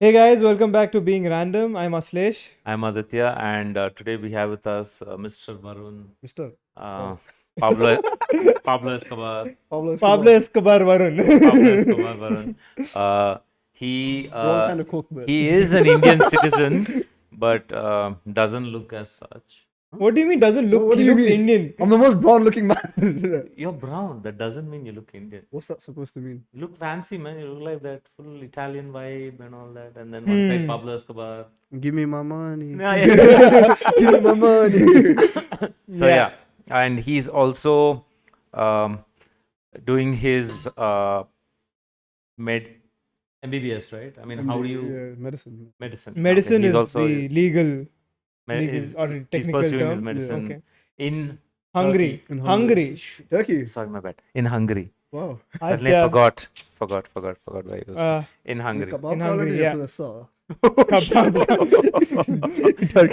Hey guys, welcome back to Being Random. I'm Aslesh. I'm Aditya, and today we have with us Mr. Varun, Mr. uh, Oh. Pablo, Pablo Escobar, Pablo Escobar. Pablo Escobar Pablo Varun. Escobar Varun. Uh, he Wrong kind of cook, but he is an Indian citizen, but doesn't look as such. What do you mean doesn't look? What He do you looks mean? Indian. I'm the most brown looking man. You're brown. That doesn't mean you look Indian. What's that supposed to mean? You look fancy, man. You look like that full Italian vibe and all that. And then one side Pablo Escobar. Give me my money. Yeah, yeah. Give me my money. So yeah, and he's also um, doing his med MBBS, right? I mean, how do you medicine. medicine? Medicine he's is also the legal he's, or he's technical pursuing term. his medicine Okay. in Hungary. In Hungary. Turkey. Sorry, my bad. In Hungary. Wow. Suddenly I forgot why it was in Hungary. In Hungary, yeah. Kebab.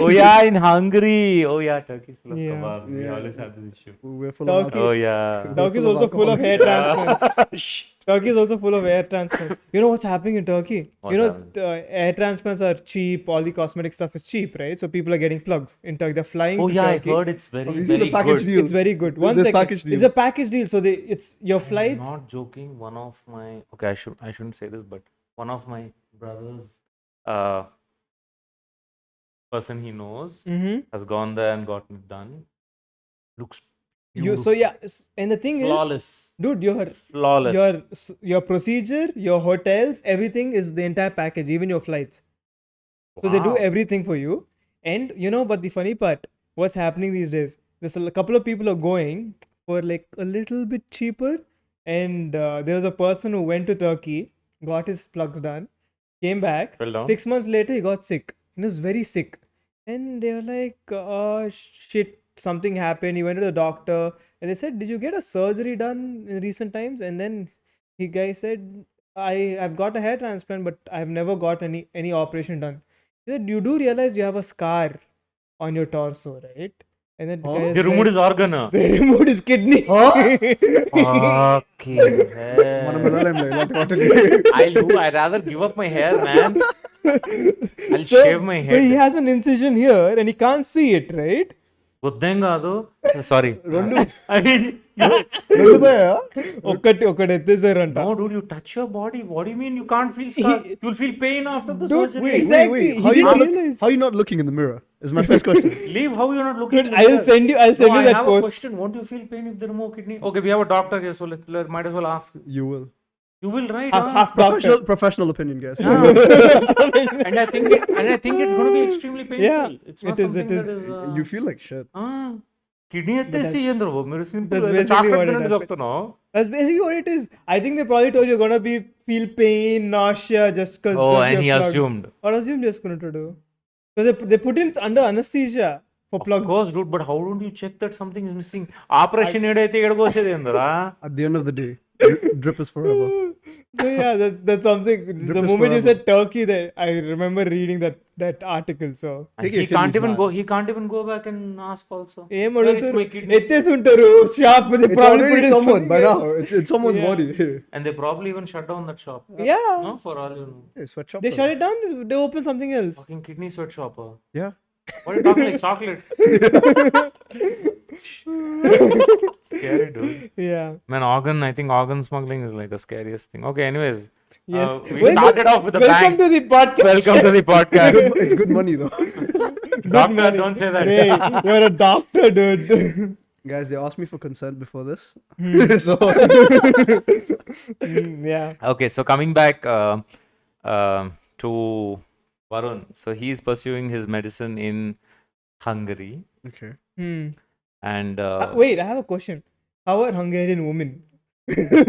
Oh yeah, in Hungary. Oh yeah, Turkey's full of Yeah. kebabs. We Yeah. always have this issue. We're full Turkey. of alcohol. Oh yeah. Turkey is full of also full of hair alcohol. transplants. Turkey is also full of hair transplants. You know what's happening in Turkey? What's happening? The hair transplants are cheap. All the cosmetic stuff is cheap, right? So people are getting plugs in Turkey. They're flying Oh to yeah, Turkey. I heard it's very Have you seen very the package good. deal? It's very good. One There's second. package It's a deals. package deal. So it's your I'm flights. not joking. One of my I shouldn't say this, but one of my brothers, uh, person he knows, Mm-hmm. has gone there and gotten it done. Looks And the thing flawless, is, dude, flawless. your procedure, your hotels, everything is the entire package, even your flights. So they do Wow. everything for you. And but the funny part, what's happening these days? There's a couple of people are going for like a little bit cheaper. And there was a person who went to Turkey, got his plugs done, came back. Fell down. 6 months later, he got sick. He was very sick. And they were like, oh shit, something happened. He went to the doctor and they said, did you get a surgery done in recent times? And then the guy said, I've got a hair transplant, but I've never got any operation done. He said, you do realize you have a scar on your torso, right? And then the guy is They removed like, his organ. they removed his kidney. Fucking hell. I'd rather give up my hair, man. I'll shave my So he head. has an incision here and he can't see it, right? Guddem కాదు. Sorry. I mean, ఒకటి ఎత్తేసారంట. no, dude, you touch your body. What do you mean you can't feel scar? You'll feel pain after the Dude, surgery. exactly. He How didn't realize. are you not looking in the mirror? Is my first question. Leave how you're not looking. Dude, in the mirror. I'll send No, you I that have a post. question. Won't you feel pain if they remove kidney? Okay, we have a doctor here, so might as well ask. You will. You will, right? Half doctor. Professional opinion, guys. And I think it's going to be extremely painful. Yeah, It's not it is, something it is. that is. You feel like shit. Kidney ఎత్తేసి ఏంద్ర మీరు simple that's basically chocolate what it తినండి happened. చెప్తున్నావు. That's basically what it is. I think they probably told you're gonna feel pain, nausea just because. Oh, and he assumed. What assumed just going to do? Because they put him under anesthesia for Of plugs. course, dude, but how don't you check that something is missing? Operation ఏడైతే ఎడగోసేది ఏందిరా? At the end of the day, drip is forever. So yeah, that's something. The is moment you forever. said Turkey, there I remember reading that article. So And he can't even go back and ask also. ఏం Where is అడుగుతారు? my kidney? ఎత్తేసి ఉంటారు shop. It's already in someone by now. It's someone's Yeah. body. And they probably even shut down that shop. Yeah, No, for all you know. Hey, sweatshop. they shut it down. They open something else. Fucking kidney sweatshop. Yeah. What are you talking like chocolate? Scary, dude. Yeah. Man, I think organ smuggling is like the scariest thing. Okay, anyways. Yes. We started off with a Welcome bang. to the podcast. Welcome to the podcast. It's good money though. Doctor, money. don't say that. Hey, you're a doctor, dude. Guys, they asked me for consent before this. So Yeah. Okay, so coming back to Varun. So he's pursuing his medicine in Hungary. okay. And Wait, I have a question. How are Hungarian women?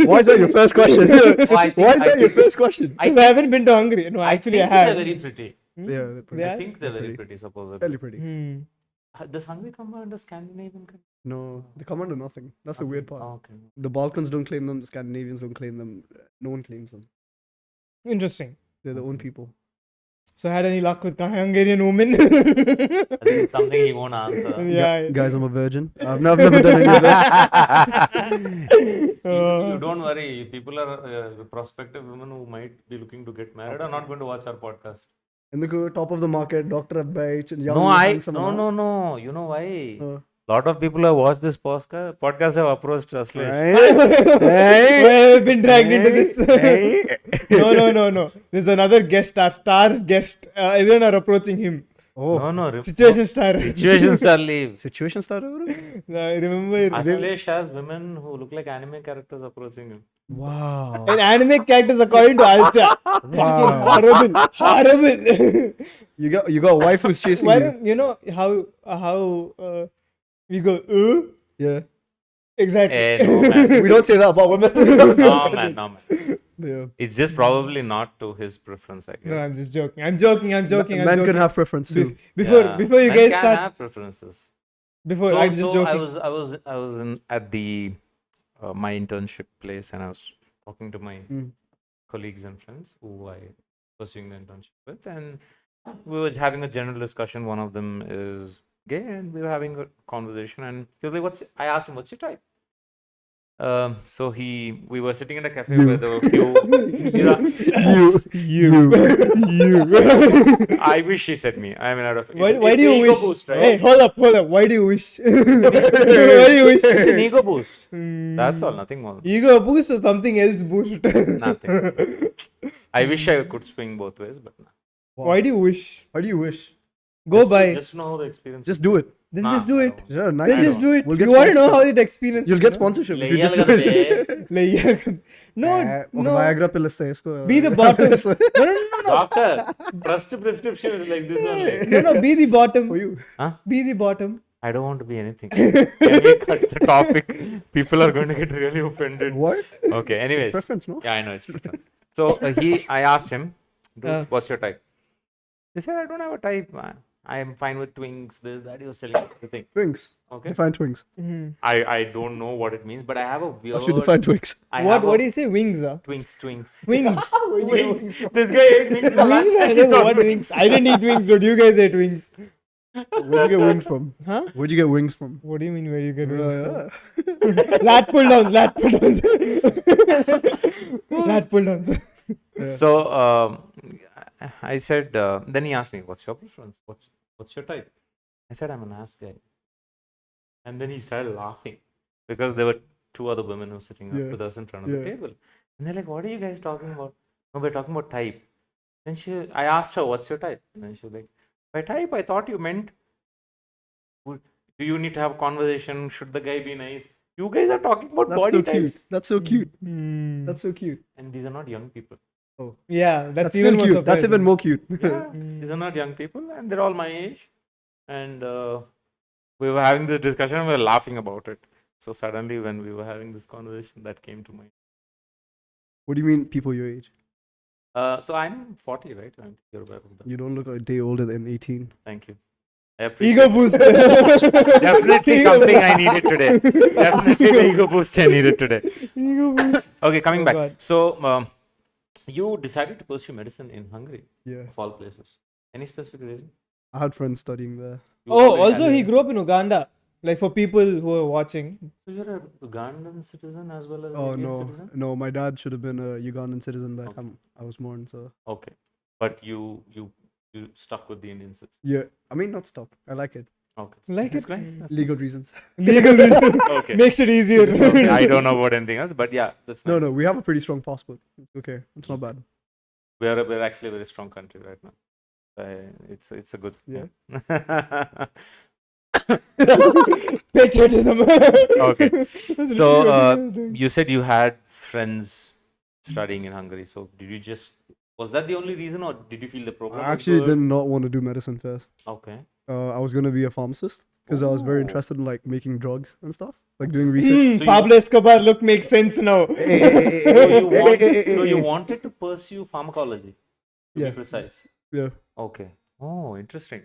Why is that your first question? I Why is that your first question? Because I haven't been to Hungary. No, actually, I think have. they're very pretty. Yeah, they're pretty. Yeah. I think they're very Pretty. pretty, supposedly. Fairly pretty. Does Hungary come under Scandinavian country? No, they come under nothing. That's the weird part. Oh, okay. The Balkans don't claim them. The Scandinavians don't claim them. No one claims them. Interesting. They're their own people. So had any luck with Hungarian women? I think it's something he won't answer. Yeah. Guys, I'm a virgin. I've never done any of this. You don't worry. People are prospective women who might be looking to get married are not going to watch our podcast. In the top of the market, Doctor Abhij, young, No, handsome. no. You know why? Uh. Lot of people have watched this podcast have approached us. I've been dragged into this. No. There's another guest, our star guest. Everyone are approaching him. Oh, No. Situation star. Situation star leave. situation starter. I remember. Ashlesh has women who look like anime characters approaching him. Wow. And anime characters according to Aditya. Fucking horrible. You got a wife who's chasing Why you. don't you know how we go? Yeah. Exactly. No, man. We don't say that about women. No, man. Yeah. It's just probably not to his preference, I guess. No, I'm just joking. I'm joking. Men can have preference too. Before you Men guys can start, have preferences. before So, I'm just so joking. I was at the my internship place, and I was talking to my colleagues and friends who I pursuing the internship with, and we were having a general discussion. One of them is gay, and we were having a conversation, and he was like, I asked him, "What's your type?" So we were sitting in a cafe where there were a few. I wish he said me. I mean, out of Why it's do you an ego wish? boost, right? Hey, hold up. Why do you wish? Why do you wish? It's an ego boost. That's all. Nothing more. Ego boost or something else boost? Nothing. I wish I could swing both ways, but no. Why do you wish? How do you wish? Go Just by. Just know how the experience. Just do it. Then Nah, just do I it. don't. Yeah, nice. Then just do it. We'll You get want to know how sponsorship. it experience. You'll get sponsorship. if you just do it. Like, yeah. No. Viagra pill is isko. Be the bottom. No. Doctor, trust prescription is like this only. No. Be the bottom. For you. Huh? Be the bottom. I don't want to be anything. Can we cut the topic? People are going to get really offended. What? Okay, anyways. Preference, no? Yeah, I know it's preference. So I asked him, "Dude, what's your type?" He said, "I don't have a type. I am fine with twinks." This, that. He was telling everything. Twinks. Okay. Define twinks. I don't know what it means, but I have a weird. How should define twinks? What do you say? Wings, Twinks. Wings. Wings. This guy ate wings for lunch. Wings? I He's don't know on what wings. I didn't eat wings, but you guys ate wings. Where'd you get wings from? Huh? Where'd you get wings from? What do you mean where you get wings Yeah. from? Lat pull downs. Lat pull downs. So I said, then he asked me, "What's your preference? What's your type?" I said, "I'm an ass guy." And then he started laughing because there were two other women who were sitting up with us in front of the table. And they're like, "What are you guys talking about?" "No, we're talking about type." Then I asked her, "What's your type?" And then she was like, "By type, I thought you meant, do you need to have a conversation? Should the guy be nice?" You guys are talking about That's body so cute. types. That's so cute. That's so cute. And these are not young people. Oh. Yeah, that's Still even more cute. That's even surprising. more cute. Yeah, these are not young people, and they're all my age. And we were having this discussion, and we were laughing about it. So suddenly, when we were having this conversation, that came to mind. What do you mean, people your age? So I'm 40, right? You're aware of that. You don't look a day older than 18. Thank you. I appreciate Ego it. boost. Definitely Ego something boost. I needed today. Definitely the ego boost I needed today. Ego boost. Okay, coming Oh, back. God. So you decided to pursue medicine in Hungary, Yeah. of all places. Any specific reason? I had friends studying there. You Oh, already also had he it. grew up in Uganda. Like for people who are watching. So you're a Ugandan citizen as well as an Oh, Indian no. citizen? No, my dad should have been a Ugandan citizen by the Okay. time I was born. So, Okay. But you stuck with the Indian citizen. yeah. I mean, not stop. I like it. Okay. Like That's it? nice. That's Legal reasons. Legal reason. Okay. Makes it easier. Okay, I don't know about anything else, but yeah, that's nice. No, we have a pretty strong passport. It's okay. It's not bad. We're actually a very strong country right now. It's a good Yeah. Patriotism. Okay. That's So literally what he was doing. you said you had friends studying in Hungary. So was that the only reason, or did you feel the program? I was actually good? did not want to do medicine first. Okay. I was going to be a pharmacist because I was very Oh. interested in like making drugs and stuff, like doing research. So you- Pablo Escobar look makes sense now. So you wanted to pursue pharmacology, to Yeah. be precise. Yeah. Okay. Oh, interesting.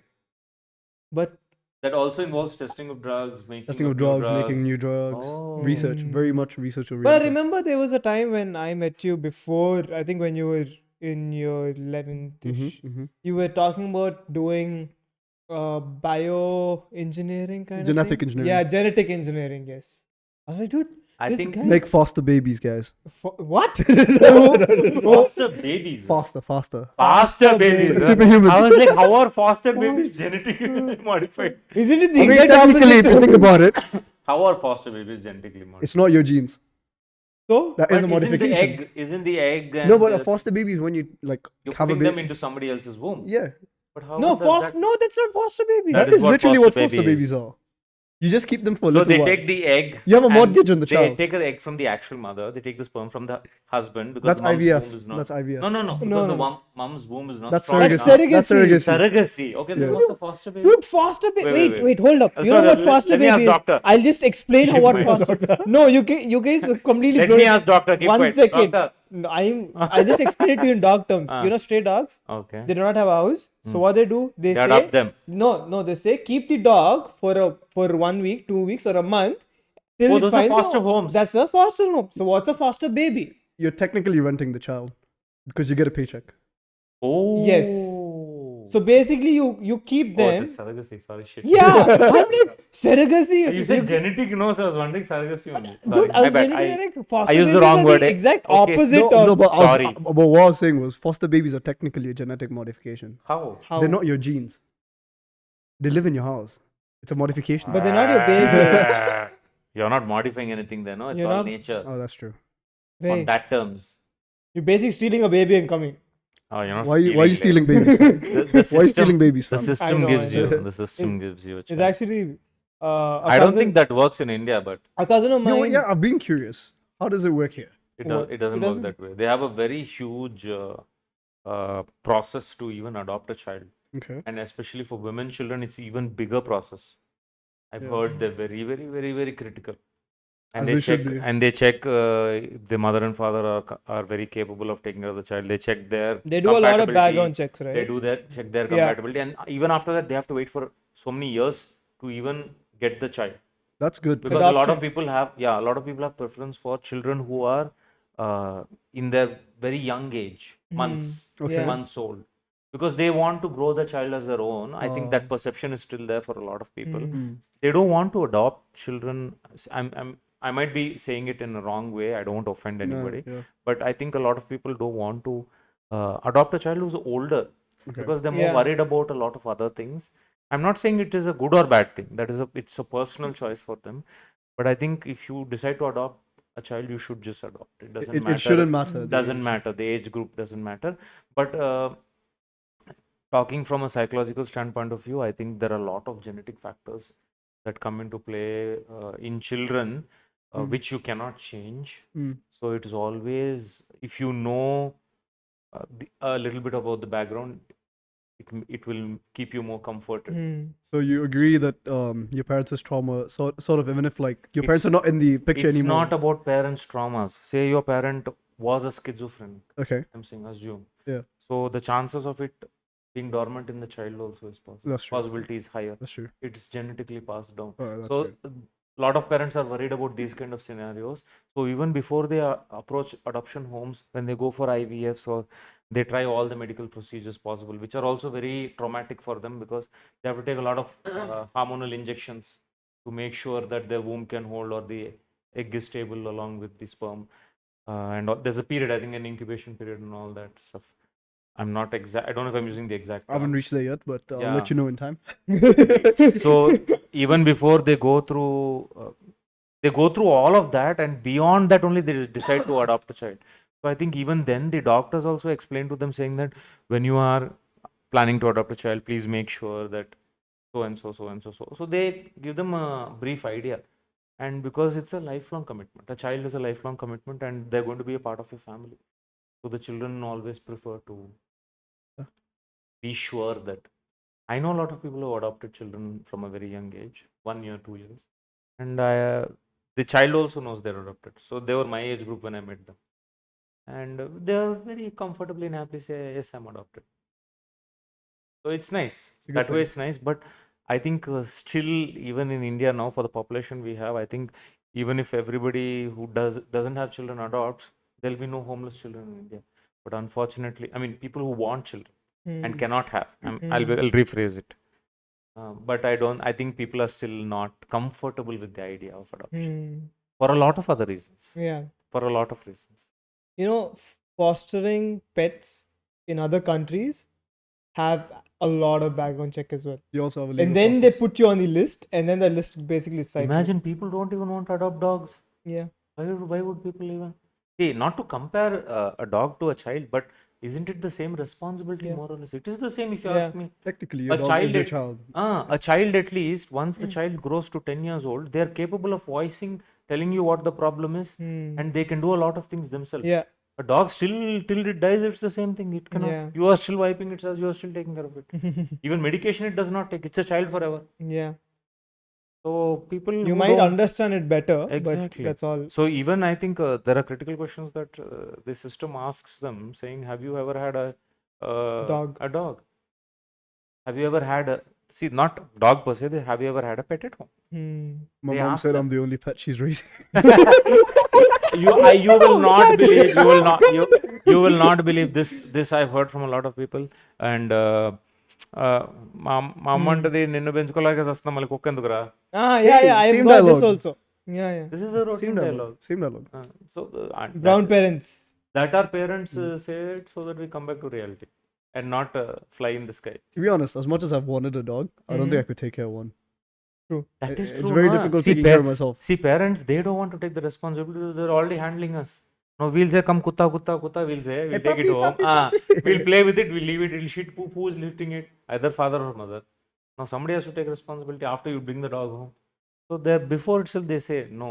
But That also involves testing of drugs, making Testing of of new drugs, making new drugs, research, very much research oriented. I remember there was a time when I met you before. I think when you were in your 11th-ish. Mm-hmm. You were talking about doing bioengineering kind of Genetic thing. engineering. Yeah, genetic engineering. Yes. I was like, dude, I this think guy. Make faster babies, guys. What? foster babies. Faster. Faster Faster babies. babies. Superhumans. I was like, how are foster babies genetically modified? Isn't it the I mean, exact technically, opposite? if you think about it, How are foster babies genetically modified? it's not your genes. So, That is a But modification. isn't the egg and No, but a foster baby is when you like you're have a putting them baby. into somebody else's womb. Yeah, But how no, does that? no, that's not foster baby. That that is what literally foster what foster baby babies is. are. You just keep them for a So little they while. take the egg. You have a and mortgage on the they child. take the egg from the actual mother. They take the sperm from the husband because That's the mom's IVF. womb is not. That's IVF. No, No, because the no. mom's womb is not That's strong That's surrogacy. enough. That's surrogacy. Surrogacy. Okay, then Yeah. what's a foster baby? Dude, foster baby. Wait. Wait, hold up. You know Sorry, what foster let me ask baby is? doctor. I'll just explain how Keep what quiet. foster. No, you guys are completely Let blown me it. ask doctor. Keep One quiet. second. Doctor. No, I'll just explain it to you in dog terms. Ah. You know, stray dogs. Okay. They do not have a house. So what they do? They They say adopt them. no. They say keep the dog for 1 week, 2 weeks, or a month till Oh, it those are finds foster a, homes. That's a foster home. So what's a foster baby? You're technically renting the child because you get a paycheck. Oh. Yes. So basically, you keep Oh, them. that's surrogacy. Sorry, shit. Yeah, I'm like surrogacy. You said genetic, no, so I was wondering surrogacy only. Sorry, Dude, I my was bad. genetic. I Foster used the babies wrong are word. the exact Okay, opposite No, of. no, but Sorry. but what I was saying was foster babies are technically a genetic modification. How? How? They're not your genes. They live in your house. It's a modification. But they're not your baby. You're not modifying anything there, no? It's You're all not- nature. Oh, that's true. On Wait, that terms. you're basically stealing a baby and coming. Oh, you're not Why are you stealing babies? The Why are you stealing babies, The fam? system I gives know. you. The system gives you a It's choice. actually I don't think that works in India, but a cousin of You know what? mine. Yeah, I've been curious. How does it work here? it What? doesn't It work that way. They have a very huge process to even adopt a child. Okay. And especially for women children, it's even bigger process. I've Yeah. heard they're very, very, very, very critical. And As they they check, should be. and they check if the mother and father are very capable of taking care of the child. They check their They do a lot of compatibility. background checks, right? They do that, check their Yeah. compatibility, and even after that, they have to wait for so many years to even get the child. That's good. Because a lot of Adoption. people have, a lot of people have preference for children who are in their very young age, months, Okay. Yeah. months old, because they want to grow the child as their own. I think that perception is still there for a lot of people. They don't want to adopt children. I might be saying it in a wrong way. I don't want to offend anybody, yeah. but I think a lot of people don't want to adopt a child who's older because they're more Yeah. worried about a lot of other things. I'm not saying it is a good or bad thing. It's a personal choice for them. But I think if you decide to adopt a child, you should just adopt. It doesn't matter. It shouldn't matter. the Doesn't age. matter. The age group doesn't matter. But talking from a psychological standpoint of view, I think there are a lot of genetic factors that come into play in children, which you cannot change. So it is always, if you know a little bit about the background, it will keep you more comforted. So you agree that your parents' trauma, sort of, even if like your parents are not in the picture It's anymore. not about parents' traumas. Say your parent was a schizophrenic. Okay. I'm saying assume. Yeah. So the chances of it being dormant in the child also is possible. That's true. Possibility is higher. That's true. It's genetically passed down. Oh, that's So true. a lot of parents are worried about these kind of scenarios. So even before they approach adoption homes, when they go for IVFs or they try all the medical procedures possible, which are also very traumatic for them because they have to take a lot of hormonal injections to make sure that their womb can hold or the egg is stable along with the sperm. There's a period, I think, an incubation period and all that stuff. I'm not exact. I don't know if I'm using the exact. I haven't terms. reached there yet, but I'll Yeah. let you know in time. So even before they go through all of that, and beyond that only they decide to adopt a child. So I think even then the doctors also explain to them saying that when you are planning to adopt a child, please make sure that so and so, so and so, so. So they give them a brief idea. And because it's a lifelong commitment, a child is a lifelong commitment and they're going to be a part of your family. So the children always prefer to be sure that. I know a lot of people who adopted children from a very young age, 1 year, 2 years. And the child also knows they're adopted. So they were my age group when I met them. And they're very comfortably and happily say, yes, I'm adopted. So it's nice. a good That way thing. it's nice. But I think still, even in India now, for the population we have, I think even if everybody who doesn't have children adopts, there'll be no homeless children in India. But unfortunately, I mean, people who want children and Hmm. cannot have. I'll rephrase it. But I think people are still not comfortable with the idea of adoption Hmm. for a lot of other reasons. Yeah. For a lot of reasons. Fostering pets in other countries have a lot of background check as well. You also have a legal And then they process. put you on the list, and then the list basically cycles. Imagine people don't even want to adopt dogs. Yeah. Why would people even? See, not to compare a dog to a child, but isn't it the same responsibility Yeah. more or less? It is the same if you Yeah. ask me. Technically, your A dog is child your at child. a child at least once the child grows to 10 years old, they are capable of voicing, telling you what the problem is, Hmm. and they can do a lot of things themselves. Yeah. A dog still till it dies, it's the same thing. It cannot. Yeah. You are still wiping it as you are still taking care of it. Even medication it does not take. It's a child forever. Yeah. So people You who might don't understand it better, but exactly. that's all. So even I think there are critical questions that the system asks them, saying, "Have you ever had Dog. a dog? Have you ever had a see not dog per se? Have you ever had a pet at home?" Hmm. My They mom ask said them. I'm the only pet she's raising. You will not believe you will not believe this I've heard from a lot of people and మా అమ్మ అంటది నిన్ను పెంచుకోలేక వస్తున్నా మళ్ళీ కుక్క ఎందుకురా Yeah, Hey, yeah. I've same got this dialogue. also. Yeah, yeah. this is a Same routine dialogue. dialogue Same dialogue. so Brown parents. that our parents say it so that we come back to reality and not fly in the sky. To be honest, as much as I've wanted a dog, I don't think I could take care of one. True. That is It's true. very Na? difficult See, taking care of myself. see, parents, they don't want to take the responsibility. They're already handling us. No, we'll say, come kutta, kutta, kutta, we'll say, we'll Hey, take it puppy, home. puppy, puppy. We'll play with it, we'll leave it, it'll shit poop. Who is lifting it? Either father or mother. Now, somebody has to take responsibility after you bring the dog home. So, there before itself, they say, no.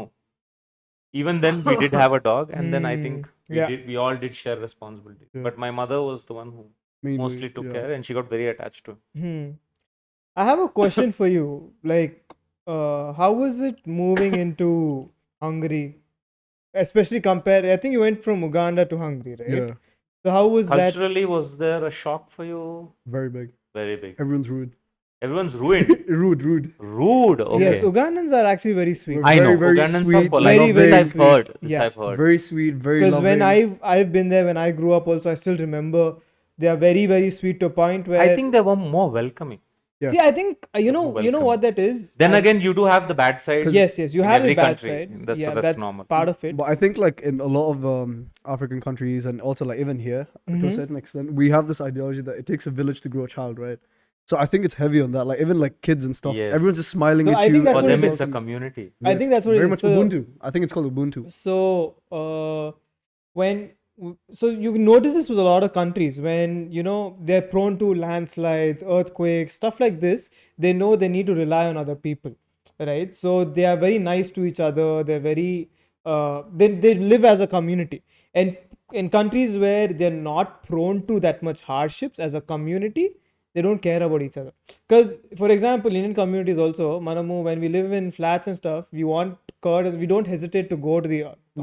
Even then, we did have a dog, and then I think Yeah. we all did share responsibility. Yeah. But my mother was the one who Mainly, mostly took yeah. care, and she got very attached to him. I have a question for you. Like, how was it moving into Hungary? Especially compared, I think you went from Uganda to Hungary, right? Yeah, So how was that? Culturally, was there a shock for you? very big. Very big. Everyone's rude. Everyone's ruined. Rude. Rude. Okay. Yes, Ugandans are actually very sweet. We're I know. very, very Ugandans are sweet, polite. Very, This very I've sweet. heard. This Yeah. I've heard. very sweet, very Because loving. when I've been there when I grew up also, I still remember they are very, very sweet to a point where I think they were more welcoming. Yeah. see, I think you know welcome. what that is. Then again, you do have the bad side. Yes, you in have every the bad country. side. That's, Yeah, that's that's normal. part of it. But I think like in a lot of African countries and also like even here to a certain extent, we have this ideology that it takes a village to grow a child, right? So I think it's heavy on that. Like even like kids and stuff, Yes. everyone's just smiling So at I you. think that's For what them, it it's is. a community. I think that's what it very is. much So- Ubuntu. I think it's called Ubuntu. So you notice this with a lot of countries when they're prone to landslides, earthquakes, stuff like this. They know they need to rely on other people, right? So they are very nice to each other. They're very they live as a community. And in countries where they're not prone to that much hardships as a community, they don't care about each other. Because for example, Indian communities also, manamu, when we live in flats and stuff, we want curd. We don't hesitate to go to the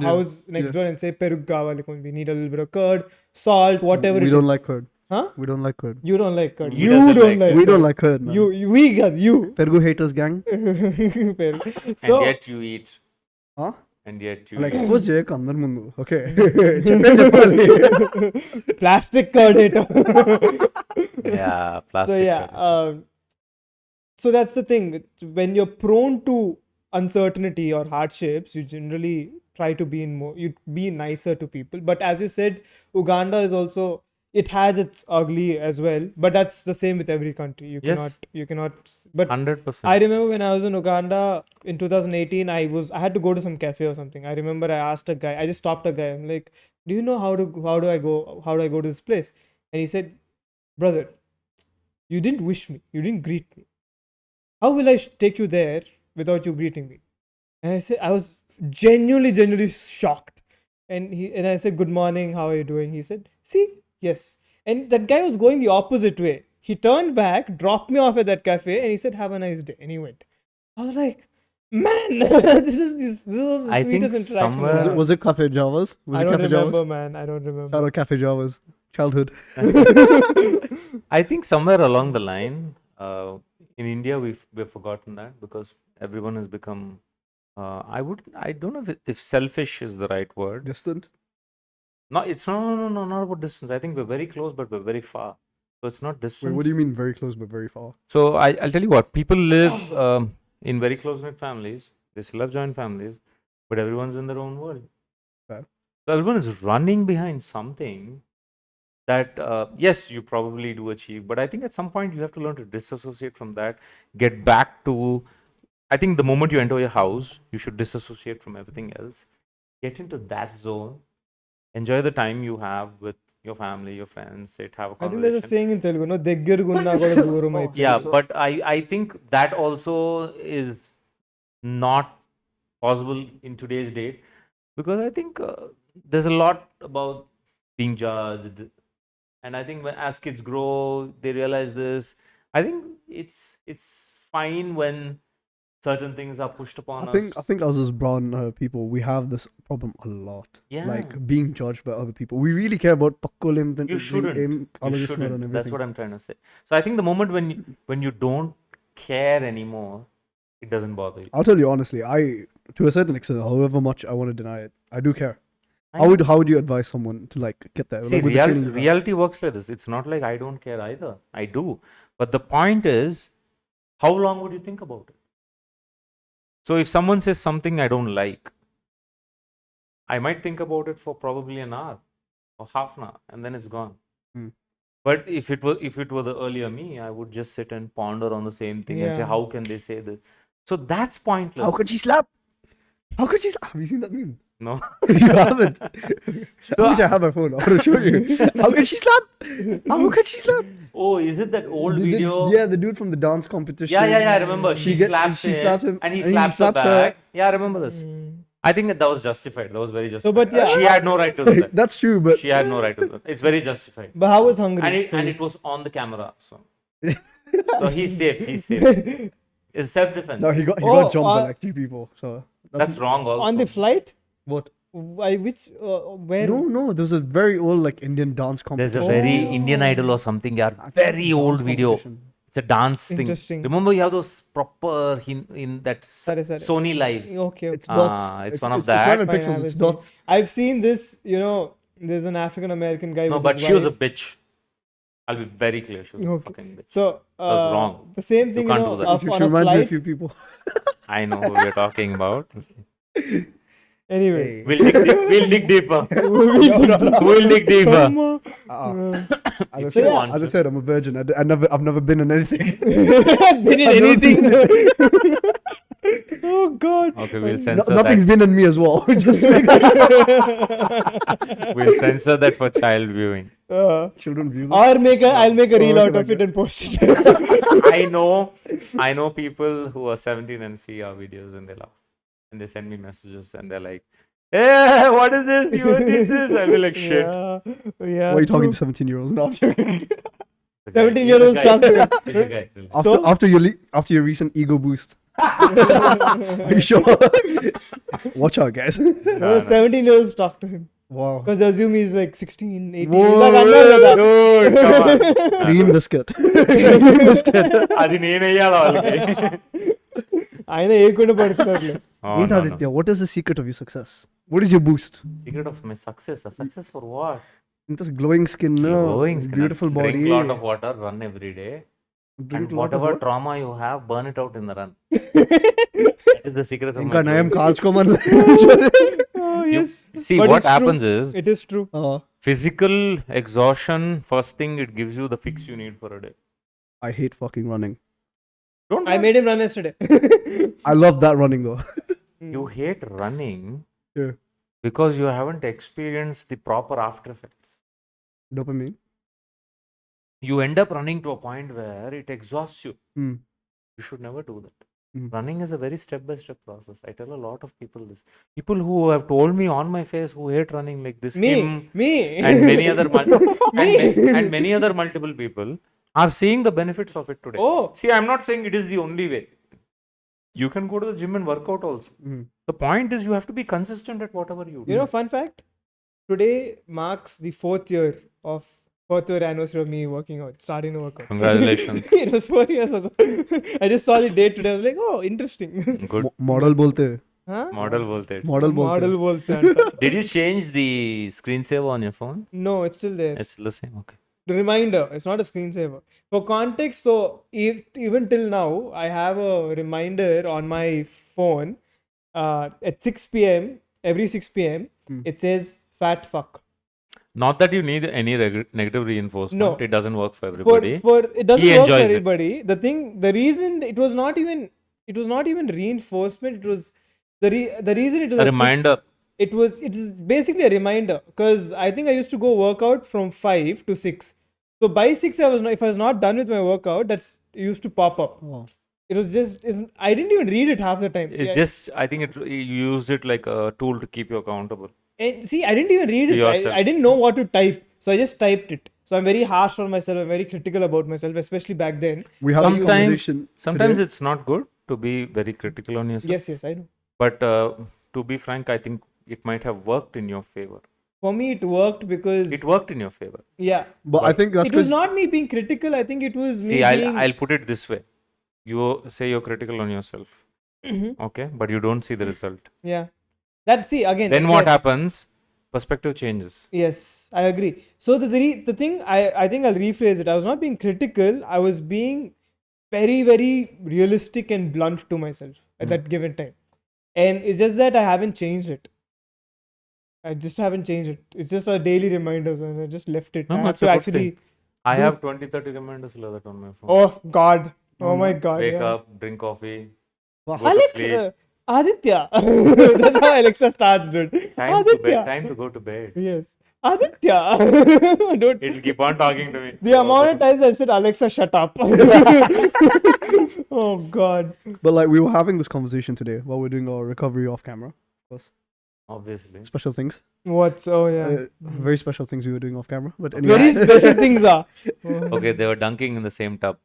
house next door and say perug kavali, we need a little bit of curd, salt, whatever We it don't is. like curd. Huh? We don't like curd. You don't like curd. He You doesn't don't like like We don't curd. like curd, man. We got you. Pergu haters gang. Perug. And So yet you eat. Huh? And yet you Like eat. expose చేయకు అందరి ముందు. Okay. చెప్పాలి. plastic curd hater. Yeah, plastic. So yeah, curd. so that's the thing. When you're prone to uncertainty or hardships, you generally try to you be nicer to people. But as you said, Uganda is also, it has its ugly as well. But that's the same with every country. You cannot. But 100%. I remember when I was in Uganda in 2018, I had to go to some cafe or something. I remember I asked a guy. I just stopped a guy. I'm like, "Do you know how do I go to this place?" And he said, "Brother, you didn't wish me. You didn't greet me. How will I take you there without you greeting me?" And I said, I was genuinely shocked. And I said, "Good morning. How are you doing?" He said, "See, yes." And that guy was going the opposite way. He turned back, dropped me off at that cafe, and he said, "Have a nice day." And he went. I was like, "Man, this was the I think sweetest interaction." somewhere- ever. Was it Cafe Javas? Was I it don't Cafe remember, Javas? man. I don't remember. Shout out Cafe Javas. Childhood. I think somewhere along the line, in India, we've forgotten that because everyone has become. I don't know if selfish is the right word. Distant. No, it's not about distance. I think we're very close, but we're very far. So it's not distance. Wait, what do you mean very close but very far? So I'll tell you what. People live in very close-knit families. They still have joint families, but everyone's in their own world. Fair. So everyone is running behind something that, yes, you probably do achieve, but I think at some point you have to learn to disassociate from that, get back to. I think the moment you enter your house, you should disassociate from everything else, get into that zone, enjoy the time you have with your family, your friends, sit, have a I think there's a conversation. saying in Telugu, no, దగ్గరగున్నా కూడా దూరం అయిపోయి. Yeah, but I think that also is not possible in today's date, because I think there's a lot about being judged, and I think when as kids grow, they realize this. I think it's fine when certain things are pushed upon us. I think us as brown people, we have this problem a lot. Yeah. Like being judged by other people. We really care about pakkolim than You shouldn't. and You shouldn't. everything. That's what I'm trying to say. So I think the moment when you don't care anymore, it doesn't bother you. I'll tell you honestly, to a certain extent, however much I want to deny it, I do care. I know. How would you advise someone to like get there? See, Like, with the training you have? reality works like this. It's not like I don't care either. I do. But the point is, how long would you think about it? So if someone says something I don't like, I might think about it for probably an hour or half an hour, and then it's gone. Hmm. But if it were the earlier me, I would just sit and ponder on the same thing and say, Yeah. how can they say this? So that's pointless. How could she slap? How could she slap? Have you seen that meme? No. You haven't. So I wish I had my phone. I would have shown you. How could she slap? How could she slap? Oh, is it that old The- video? yeah, the dude from the dance competition. Yeah, I remember. She slaps him, and he and slaps her slaps back. Yeah, I remember this. Mm. I think that was justified. That was very justified. but yeah, She had no right to do that. That's true, but She had no right to do that. It's very justified. But how was Hungary? And it was on the camera. So he's safe. He's safe. It's self-defense. no, he got Oh, jumped by like 3 people. So That's wrong also. On the flight? what? Why? Which? Where? No, there was a very old like Indian dance There's competition. a very Oh. Indian Idol or something. Yeah, I think very it's a old dance video. competition. It's a dance thing. Interesting. Remember, you have those proper in that Sorry. Sony Live. Okay. It's Ah, dots. it's one of It's that. not even Fine, I pixels. will It's see. dots. I've seen this. There's an African American guy. No, with but his she was a wife. bitch. I'll be very clear. She was a Okay. fucking bitch. So was wrong. The same thing. can't do that. Of, She on a reminds me of a flight. few people. I know who we're talking about. Anyways. Hey. We'll dig deeper. No. We'll dig deeper. Come on. As I So, yeah. said, I'm a virgin. I've never been in anything. Been in anything. Oh God. Okay, we'll censor Nothing's been in me as well. Just that. We'll censor that for child viewing. children view. Or I'll make a reel Oh, out okay, of it okay. and post it. I know people who are 17 and see our videos and they laugh. And they send me messages and they're like, hey, what is this? You did this? I'll be like, shit. Yeah. Why are you talking to 17-year-olds now? 17-year-olds talk to him. He's a guy. So- after your recent ego boost. Are you sure? Watch out, guys. No. 17-year-olds talk to him. Wow. Because they assume he's like 16, 18. Whoa, He's like, "Anna కదా." Dude, come on. Cream biscuit. Cream biscuit. అది నేనెయ్యాలా వాళ్ళకి? ఆయన వేయకుండా పడుతున్నారు Oh, Wait, no, no. Aditya, what is the secret of your success? What is your boost? Secret of my success. A success for what? This glowing skin, no? Glowing skin. Beautiful body. Drink lot of water, run every day. Drink And lot of whatever water. trauma you have, burn it out in the run. That is the secret of ఇంకా my నయం glowing skin. కాల్చుకోమని Oh, yes. See, But what it's true. happens is, It is true. physical exhaustion, first thing, it gives you the fix you need for a day. I hate fucking running. Don't I run. made him run yesterday. I love that running though. You hate running Yeah. because you haven't experienced the proper after effects. Dopamine. You end up running to a point where it exhausts you. Hmm. You should never do that. Hmm. Running is a very step-by-step process. I tell a lot of people this. People who have told me on my face who hate running like this, him Me. and many other and many other multiple people are seeing the benefits of it today. Oh. See, I'm not saying it is the only way. You can go to the gym and work out also. Mm. The point is you have to be consistent at whatever you do. You know, fun fact. Today marks the fourth year anniversary of me working out, starting to work out. Congratulations. It was 4 years ago. I just saw the date today. I was like, oh, interesting. Good. Model bolte. Huh? Model बोलते हैं. Model bolte. Model bolte anta. Did you change the screensaver on your phone? No, it's still there. It's the same. Okay. The reminder. It's not a screensaver. For context, so even till now, I have a reminder on my phone. At 6 p.m. every 6 p.m. It says fat fuck. Not that you need any negative reinforcement. No. It doesn't work for everybody. For it doesn't He work for enjoys it. everybody. The reason it was not even reinforcement. It was the reason it was A at 6, reminder. it is basically a reminder, because I think I used to go work out from 5 to 6. So by 6 if I was not done with my workout, that's it used to pop up. Oh. It was just I didn't even read it half the time. It's just, I think you used it like a tool to keep you accountable. And see, I didn't even read it. Yourself. I didn't know what to type, so I just typed it. So I'm very harsh on myself. I'm very critical about myself, especially back then. We had this conversation. Sometimes today. it's not good to be very critical on yourself. Yes, I know. But to be frank, I think it might have worked in your favor. For me, it worked because It worked in your favor. yeah. But I think that's It was because not me being critical. I think it was me See, being. I'll put it this way. You say you're critical on yourself, okay, but you don't see the result. Yeah. See again. Then what happens? Perspective changes. Yes, I agree. So the thing I think I'll rephrase it. I was not being critical. I was being very, very realistic and blunt to myself at that given time. And it's just that I haven't changed it. I just haven't changed it. It's just a daily reminder, and I just left it. No, I have that's to a good actually. thing. I have 20, 30 reminders like that on my phone. Oh God! Oh my God! Wake yeah. up, drink coffee, Wow. go to sleep. Alexa, Aditya. That's how Alexa starts, dude. Time to go to bed. Yes. Aditya. Dude, It'll keep on talking to me. the amount of times I've said, Alexa, shut up. Oh, God. But like we were having this conversation today while we're doing our recovery off camera. Of course. Obviously. Special things. What's, oh, yeah. Very special things we were doing off camera. But anyway. Very special things are. Okay, they were dunking in the same tub.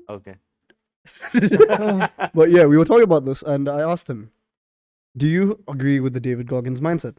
Okay. But yeah, we were talking about this and I asked him, do you agree with the David Goggins mindset?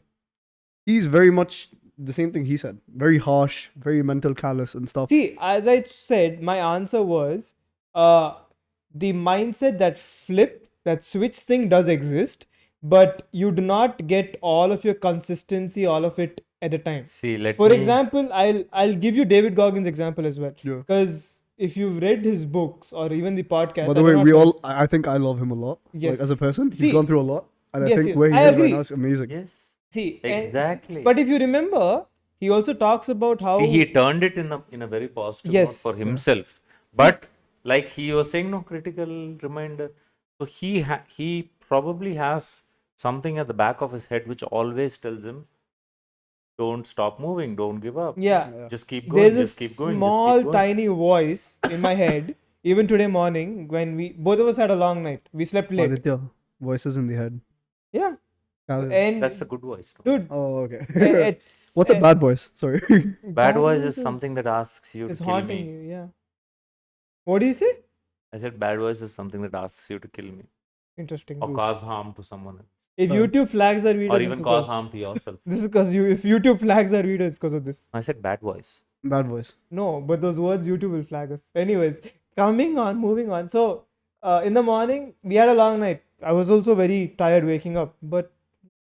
He's very much the same thing he said. Very harsh, very mental callous and stuff. See, as I said, my answer was the mindset that switch thing does exist, but you do not get all of your consistency, all of it at a time. See, For example, I'll give you David Goggins' example as well. Yeah. Because if you've read his books or even the podcast, By the way, I think I love him a lot. Yes. Like, as a person, he's See, gone through a lot. And I yes, think yes, where he I is agree. right now is amazing. Yes. See, Exactly. but if you remember, he also talks about how See, he turned it in a very positive Yes. note for himself. But like he was saying, no critical reminder. So he probably has something at the back of his head which always tells him, don't stop moving, don't give up. yeah, Just keep going. there's Just a keep going. small Just keep going. tiny voice in my head. Even today morning, when we both of us had a long night, we slept late. Aditya, voices in the head. Yeah, Got it. and That's a good voice. No? dude, Oh, okay. it's What's a bad voice? Sorry. Bad voice is something that asks you to is kill haunting me. you. Yeah. What do you say? I said bad voice is something that asks you to kill me Interesting. or cause harm to someone else, If YouTube flags our video, or this even is cause 'cause- harm to yourself. This is because if YouTube flags our video, it's because of this. I said bad voice. Bad voice. No, but those words YouTube will flag us. Anyways, moving on. So, in the morning, we had a long night. I was also very tired waking up, but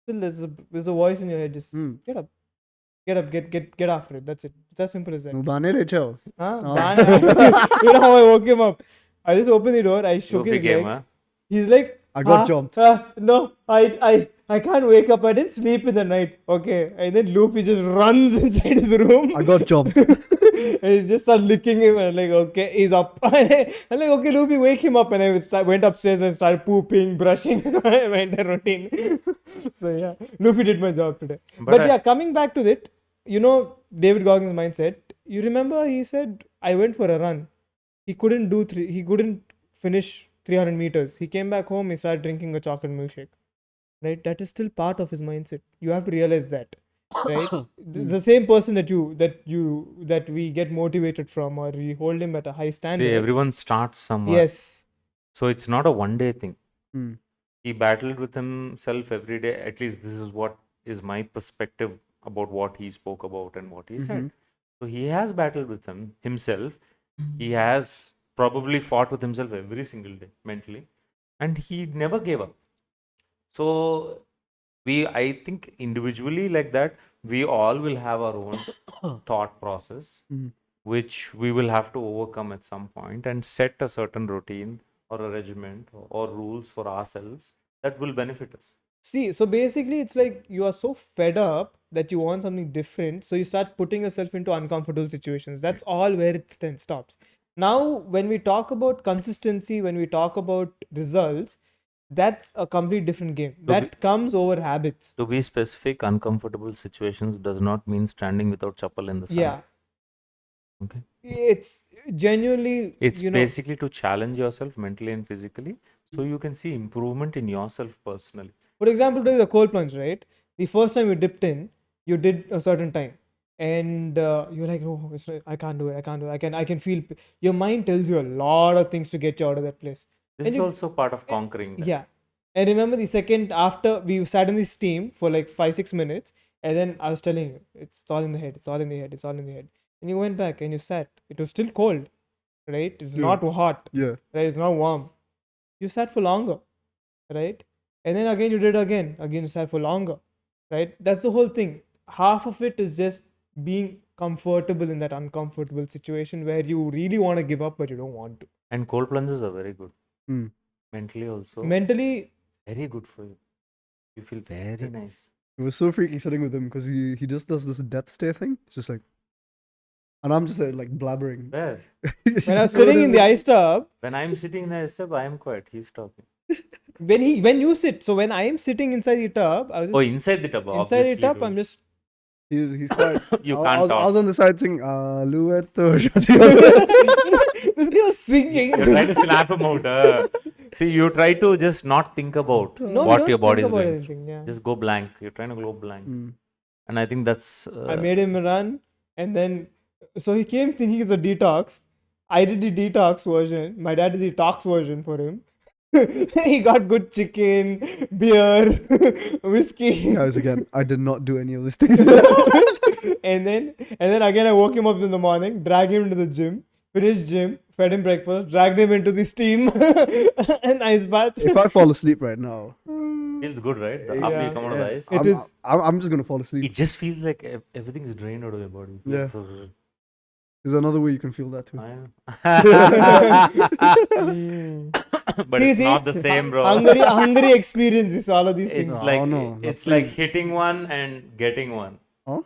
still, there's a voice in your head. Just get up, get after it. That's it. It's as simple as that. Bane le chao. Huh? Oh. You know how I woke him up? I just opened the door. I shook his Okay, game, leg. huh? He's like, I got jumped. No, I can't wake up. I didn't sleep in the night. Okay, and then Loopy just runs inside his room. I got jumped. And he just started licking him. And I'm like, okay, he's up. I'm like, okay, Loopy, wake him up. And I went upstairs and started pooping, brushing, my entire routine. So yeah, Loopy did my job today. But yeah, coming back to it, you know, David Goggins' mindset. You remember he said, I went for a run. He couldn't finish 300 meters. He came back home, he started drinking a chocolate milkshake. Right? That is still part of his mindset. You have to realize that. Right? The same person that we get motivated from, or we hold him at a high standard. See, everyone starts somewhere. Yes. So it's not a one-day thing. Hmm. He battled with himself every day. At least this is what is my perspective about what he spoke about and what he said. So he has battled with himself. He has probably fought with himself every single day mentally, and he never gave up. So I think individually like that, we all will have our own thought process, Mhm. which we will have to overcome at some point and set a certain routine or a regiment or rules for ourselves that will benefit us. See, so basically, it's like you are so fed up that you want something different. So you start putting yourself into uncomfortable situations. That's all where it stops. Now, when we talk about consistency, when we talk about results, that's a complete different game. To be, That comes over habits. to be specific, uncomfortable situations does not mean standing without chappal in the sun. Yeah. Okay. It's genuinely, It's you know, basically to challenge yourself mentally and physically so you can see improvement in yourself personally. for example, take the cold plunge, right? The first time you dipped in, you did a certain time, and you're like, no, I can't do it. I can't do it. I can feel. Your mind tells you a lot of things to get you out of that place. This And is you, also part of conquering that. yeah. And remember the second after we sat in the steam for like 5-6 minutes, and then I was telling you, it's all in the head. It's all in the head. It's all in the head. And you went back and you sat. It was still cold, right? It's Yeah. not hot, Yeah. right? It's not warm. You sat for longer, right? And then again you did again you sat for longer, right? That's the whole thing. Half of it is just being comfortable in that uncomfortable situation where you really want to give up but you don't want to. And cold plunges are very good. Mm. Mentally also. Mentally, Very good for you. You feel very nice. It was so freaky sitting with him because he just does this death stare thing. It's just like, and I'm just there like blabbering. Where? when I was sitting in the ice tub, When I'm sitting in the step, I am quiet. He's talking. when you sit, so when I am sitting inside the tub, I was just Oh, inside the tub. inside the obviously tub, you I'm just He's quiet. You I can't was talk. on the side singing, Luetto. this guy was singing. You're trying to slap him out. See, you try to just not think about No, what don't your body think is about going. anything, yeah. Just go blank. You're trying to go blank. Mm. And I think that's. I made him run, and then so he came thinking it's a detox. I did the detox version. My dad did the tox version for him. He got good chicken, beer, whiskey, Guys, again, I did not do any of these things. and then again I woke him up in the morning, dragged him into the gym, finished gym, fed him breakfast, dragged him into the steam and ice bath. If I fall asleep right now, feels good, right? After you come out of the ice. It is. I'm just gonna fall asleep. It just feels like everything is drained out of your body. Yeah. So good. There's another way you can feel that too. But it's not the same, bro. Hungary experiences all of these things. It's No, like no, it's nothing. like hitting one and getting one. Huh?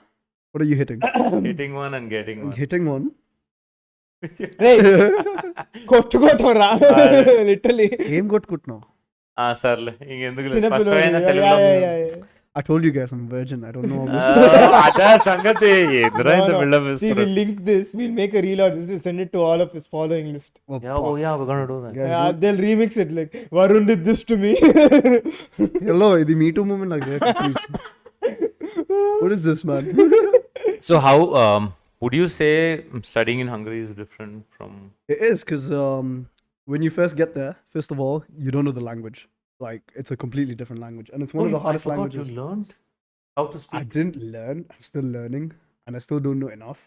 What are you hitting? Hitting one and getting one. Hitting one. Hey, కొట్టుకోవటంరా literally. Game got good now. సర్లే ఇంకెందుకు చిన్నపిల్లలు, స్పష్టమైన yeah, తెలుగులో yeah, yeah, yeah. I told you guys I'm virgin. I don't know all this. అదే సంగతి ఎందురా ఇంత No, no. Buildup See, ఇస్తారు we'll link this. We'll make a reel out of this. We'll send it to all of his following list. Oh, yeah we're gonna do that guys, Yeah, they'll remix it like Varun did this to me. hello, the Me Too movement like that, please. What is this, man? so how would you say studying in Hungary is different from It is because when you first get there, first of all, you don't know the language. Like it's a completely different language, and it's one of the hardest I forgot languages. you learned how to I speak didn't learn. I'm still learning, and I still don't know enough.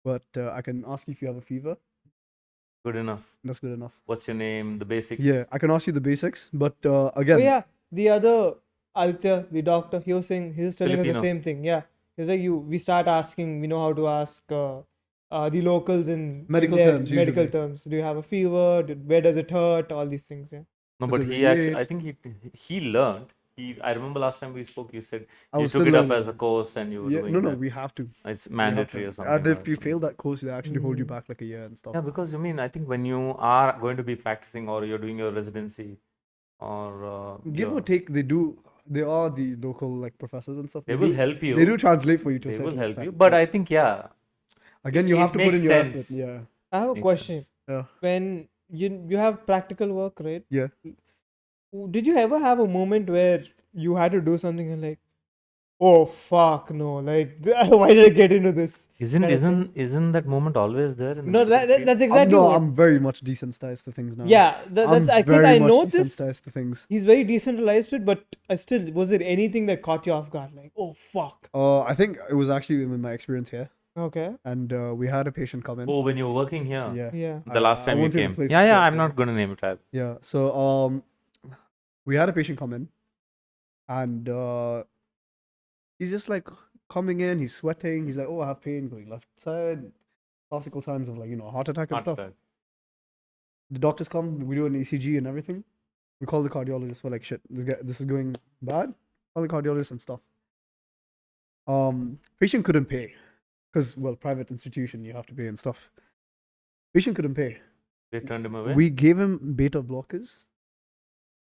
But I can ask you if you have a fever. good enough. That's good enough. What's your name, the basics? Yeah, I can ask you the basics, but Oh again, yeah, the other Aditya, the doctor, he was telling us the Filipino. same thing. Yeah, he's like we start asking, we know how to ask the locals in Medical their terms, medical usually. terms. Do you have a fever? Where does it hurt? All these things. Yeah. No, Is but it he actually, relate? I think he learned. I remember last time we spoke, you said I you was took still it up learning. as a course and you were Yeah, doing no, that. we have to. It's We have mandatory to. or something. And if like you that. fail that course, they actually hold you Mm. back like a year and stuff. Yeah, because I mean, I think when you are going to be practicing or you're doing your residency or Give or take, they are the local like professors and stuff. they will help you. They do translate for you to a They certain will help you. extent, But I think, yeah, again, you it have to put makes in your sense. effort. Yeah, I have a makes question. sense. yeah, When you have practical work, right? yeah. Did you ever have a moment where you had to do something and like, oh fuck no, like why did I get into this? Isn't kind of thing? isn't that moment always there? In the No, medical field? that's exactly no, what. I'm very much desensitized to things now. Yeah, that's I'm because very I much know this. desensitized to things. He's very decentralized to it, but I still, was there anything that caught you off guard? Like, oh fuck. I think it was actually in my experience here, Okay. and we had a patient come in. Oh, when you were working here. Yeah, Yeah. The last I time you won't say the came. place Yeah, it's yeah. called, I'm yeah. not going to name it. Yeah. So we had a patient come in, and he's just like coming in. He's sweating. He's like, "Oh, I have pain going left side." Classical signs of like heart attack and Heart stuff. attack. The doctors come. We do an ECG and everything. We call the cardiologist. We're like, "Shit, this is going bad." Call the cardiologist and stuff. Patient couldn't pay because private institution, you have to pay and stuff. Patient couldn't pay. They turned him away. We gave him beta blockers,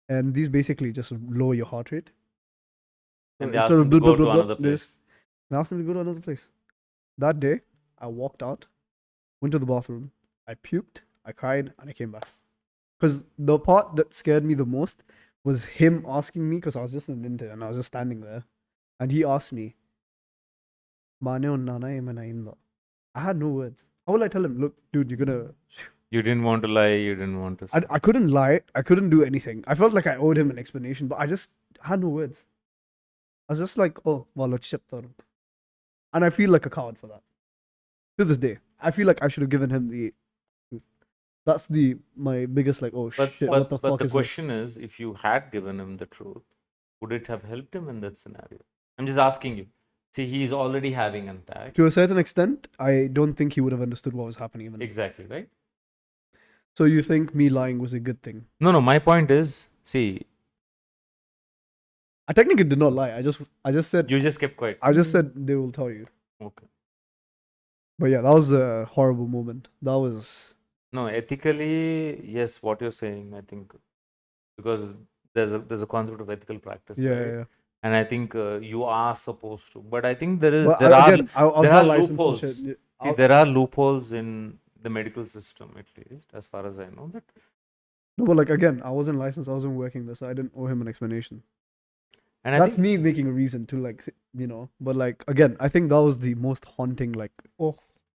and these basically just lower your heart rate. and they instead asked of him to blah, go blah, to blah, another they place. just- I asked him to go to another place. That day, I walked out, went to the bathroom, I puked, I cried, and I came back. Because the part that scared me the most was him asking me, because I was just an intern and I was just standing there, and he asked me, "Mane unnana emana inda?" I had no words. How will I tell him, "Look, dude, you're gonna..." You didn't want to lie. You didn't want to. I couldn't lie. I couldn't do anything. I felt like I owed him an explanation, but I just had no words. I was just like, "Oh, well, and I feel like a coward for that. To this day, I feel like I should have given him the truth. That's my biggest like, oh But shit, but what the but fuck the is question is, if you had given him the truth, would it have helped him in that scenario? I'm just asking you. See, he's already having an this? attack. To a certain extent, I don't think he would have understood what was happening even. Exactly, right? So you think me lying was a good thing? No. My point is, see, I technically did not lie. I just said you just kept quiet. I just said they will tell you. Okay. But yeah, that was a horrible moment. That was No, ethically, yes, what you're saying, I think, because there's a concept of ethical practice, yeah, right? yeah. And I think you are supposed to, but I think there Well, I was there not are licensed and loopholes. shit. See, there are loopholes in the medical system, at least as far as I know. That No, but like again, I wasn't licensed. I wasn't working there, so I didn't owe him an explanation. and I That's think me making a reason to like, but like again, I think that was the most haunting like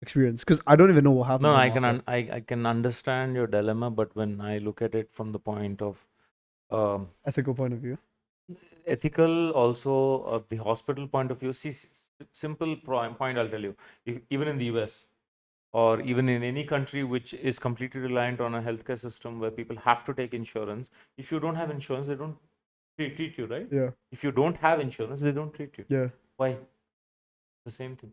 experience because I don't even know what happened. no, to I him can after. I can understand your dilemma, but when I look at it from the point of Ethical point of view. ethical, also the hospital point of view. See, simple point I'll tell you. Even in the US or even in any country which is completely reliant on a healthcare system where people have to take insurance, if you don't have insurance, they don't treat you, right? Yeah, If you don't have insurance, they don't treat you. yeah. Why? The same thing.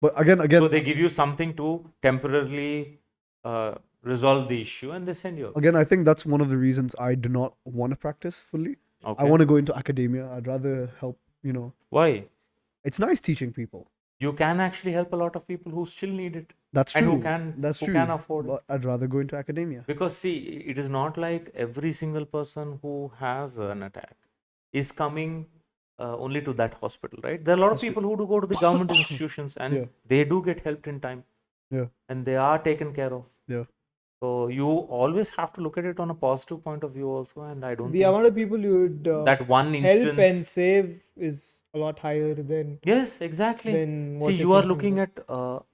But again, So they give you something to temporarily resolve the issue and they send you. again, I think that's one of the reasons I do not want to practice fully. Okay. I want to go into academia. I'd rather help. Why? It's nice teaching people. You can actually help a lot of people who still need it That's and true. who can afford it. But I'd rather go into academia. Because see, it is not like every single person who has an attack is coming only to that hospital, right? There are a lot of That's true. people who do go to the government institutions and Yeah. they do get helped in time. Yeah. And they are taken care of. Yeah. So you always have to look at it on a positive point of view also, and I don't The think amount of people you would that one help and instance. save is a lot higher than Yes, exactly. than what See, you're you are thinking looking about.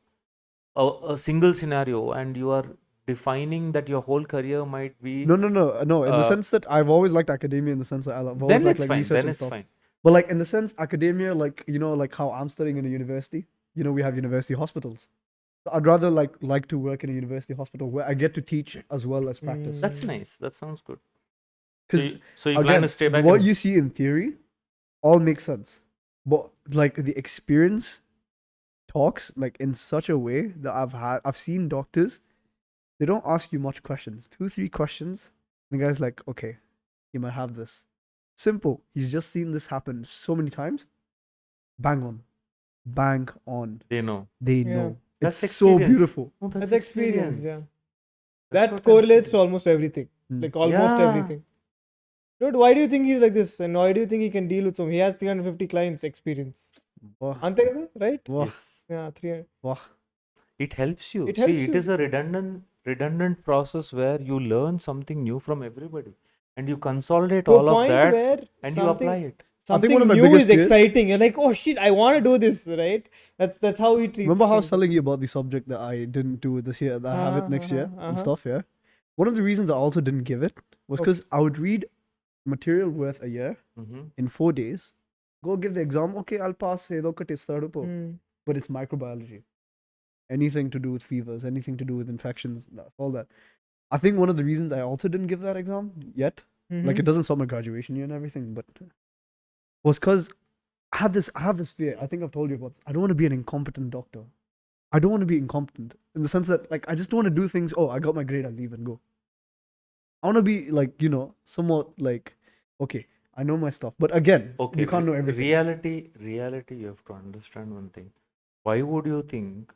at a single scenario, and you are defining that your whole career might be. No. In the Uh, sense that I've always liked academia, in the sense that I've always Then liked it's like fine. research Then and it's stuff. fine. But like in the sense academia, like like how I'm studying in a university. We have university hospitals. So I'd rather like to work in a university hospital where I get to teach as well as practice. That's nice. That sounds good. Because So you plan to stay back. what you see in theory all makes sense, but like the experience talks like in such a way that I've seen doctors, they don't ask you much questions, 2-3 questions. The guy's like, okay, you might have this. Simple. He's just seen this happen so many times. Bang on. They know. They Yeah. know. That's It's so experience. beautiful. Oh, That's experience, yeah. That's That what I'm correlates to saying. almost everything. Mm. Like almost Yeah. everything. Dude, why do you think he's like this? And why do you think he can deal with some? He has 350 clients experience. Wah, Ante kada, right? wah, Yes. Yeah, 300. wah. It helps you. It See, helps it you. is a redundant process where you learn something new from everybody, and you consolidate To a all of point that, where and you apply it. something one of my new biggest is fears- exciting. You're like, oh shit, I want to do this, right? That's how he treats. Remember how I was things. telling you about the subject that I didn't do this year, that I have it next year and stuff, yeah? One of the reasons I also didn't give it was because I would read material worth a year Mm-hmm. in 4 days, go give the exam, okay, I'll pass, Hmm. but it's microbiology. Anything to do with fevers, anything to do with infections, all that. I think one of the reasons I also didn't give that exam yet Like, it doesn't stop my graduation year and everything, but was because I have this fear. I think I've told you about. I don't want to be an incompetent doctor. I don't want to be incompetent in the sense that, like, I just don't want to do things. Oh, I got my grade, I'll leave and go. I want to be like, somewhat like, okay, I know my stuff, but again, Okay, you can't know everything. reality, you have to understand one thing. Why would you think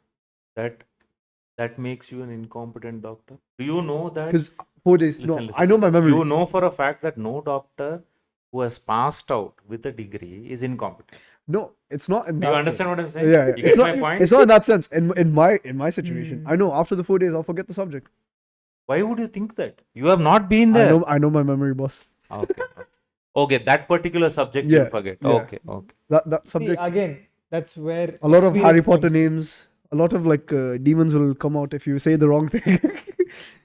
that makes you an incompetent doctor? Do you know that? Because 4 days. Listen, No, listen. I know my memory. You know for a fact that no doctor who has passed out with a degree is incompetent. No, it's not in Do that you understand sense. what I'm saying? Yeah, You it's get not. my point? It's not in that sense. In my situation, Mm. I know after the 4 days I'll forget the subject. Why would you think that? You have not been there. I know my memory, boss. Okay. Okay, that particular subject Yeah, you'll forget. yeah. Okay, okay. That See, subject. again, that's where A lot of Harry experience Potter comes through. names. A lot of like demons will come out if you say the wrong thing.